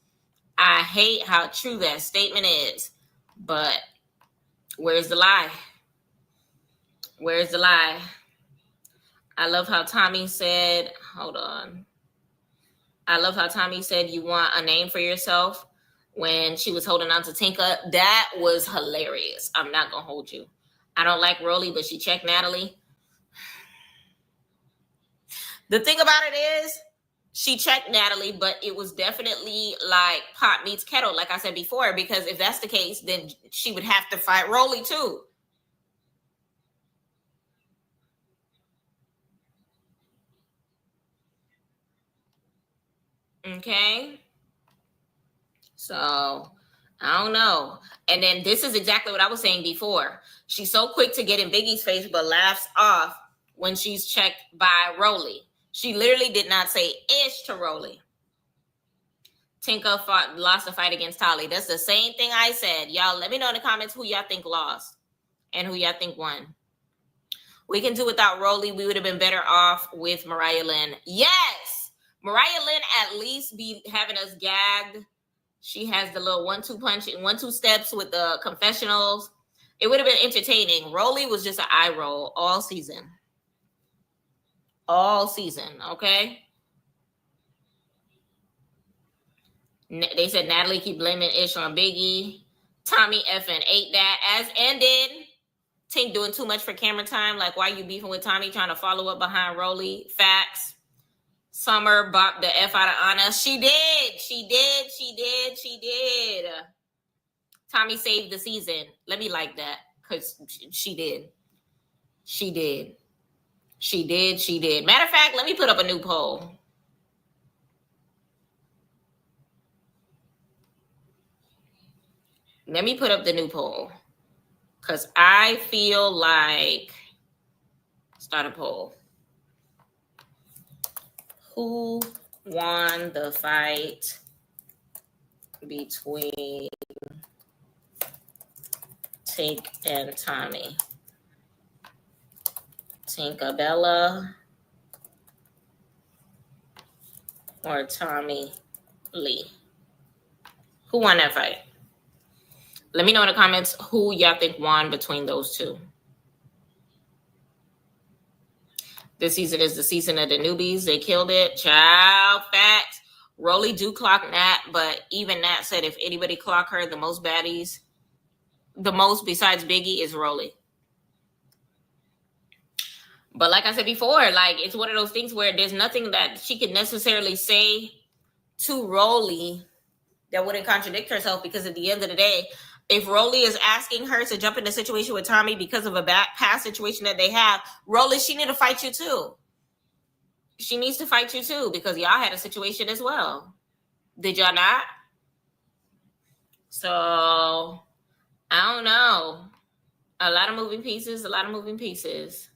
I hate how true that statement is. But where's the lie? Where's the lie? I love how Tommie said, hold on. I love how Tommie said you want a name for yourself when she was holding on to Tinka. That was hilarious. I'm not going to hold you. I don't like Rolly, but she checked Natalie. The thing about it is, she checked Natalie, but it was definitely like pot meets kettle, like I said before, because if that's the case, then she would have to fight Rolly too. Okay? So, I don't know. And then this is exactly what I was saying before. She's so quick to get in Biggie's face, but laughs off when she's checked by Rolly. She literally did not say ish to Rolly. Tinka lost the fight against Tolly. That's the same thing I said. Y'all, let me know in the comments who y'all think lost and who y'all think won. We can do without Rolly. We would have been better off with Mariah Lynn. Yes! Mariah Lynn at least be having us gagged. She has the little 1-2 steps with the confessionals. It would have been entertaining. Rolly was just an eye roll all season. All season, okay? They said Natalie keep blaming Ish on Biggie. Tommie effing ate that, as ended. Tink doing too much for camera time. Like, why you beefing with Tommie, trying to follow up behind Rolly? Facts. Summer bopped the F out of Anna. She did. She did. She did. She did. Tommie saved the season. Let me like that, because she did. She did. She did. She did. Matter of fact, let me put up a new poll. Let me put up the new poll, because I feel like, start a poll. Who won the fight between Tink and Tommie? Tinkabella or Tommie Lee? Who won that fight? Let me know in the comments who y'all think won between those two. This season is the season of the newbies. They killed it. Child, facts. Rolly do clock Nat, but even Nat said if anybody clock her, the most baddies, the most besides Biggie is Rolly. But like I said before, like, it's one of those things where there's nothing that she could necessarily say to Rolly that wouldn't contradict herself, because at the end of the day, if Rolly is asking her to jump in a situation with Tommie because of a past situation that they have, Rolly, she need to fight you too. She needs to fight you too, because y'all had a situation as well. Did y'all not? So, I don't know. A lot of moving pieces, a lot of moving pieces.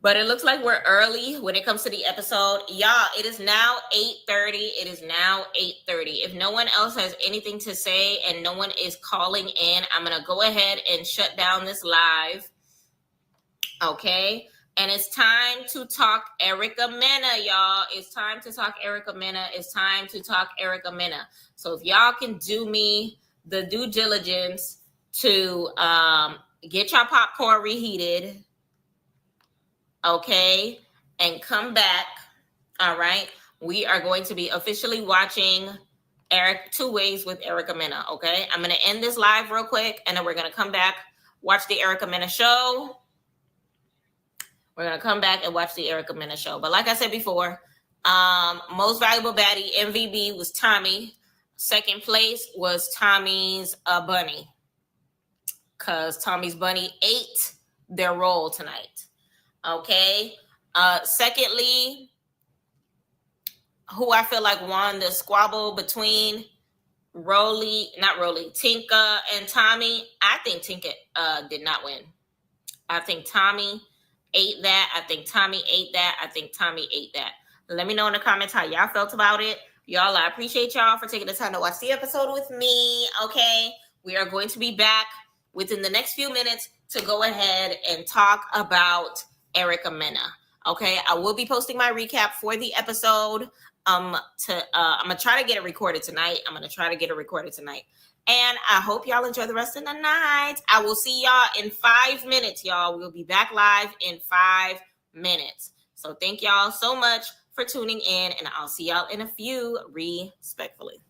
But it looks like we're early when it comes to the episode. Y'all, it is now 8:30. It is now 8:30. If no one else has anything to say and no one is calling in, I'm going to go ahead and shut down this live. Okay? And it's time to talk Erica Mena, y'all. It's time to talk Erica Mena. It's time to talk Erica Mena. So if y'all can do me the due diligence to get your popcorn reheated, okay, and come back. All right, we are going to be officially watching Eric Two Ways with Erica Mena. Okay, I'm going to end this live real quick, and then we're going to come back, watch the Erica Mena show. We're going to come back and watch the Erica Mena show. But like I said before, Most valuable baddie MVP was Tommie. Second place was Tommie's bunny, because Tommie's bunny ate their role tonight. Okay. Secondly, who I feel like won the squabble between Tinka and Tommie. I think Tinka did not win. I think Tommie ate that. I think Tommie ate that. I think Tommie ate that. Let me know in the comments how y'all felt about it. Y'all, I appreciate y'all for taking the time to watch the episode with me. Okay. We are going to be back within the next few minutes to go ahead and talk about Erica Mena. Okay. I will be posting my recap for the episode. I'm gonna try to get it recorded tonight. And I hope y'all enjoy the rest of the night. I will see y'all in 5 minutes, y'all. We'll be back live in 5 minutes. So thank y'all so much for tuning in, and I'll see y'all in a few, respectfully.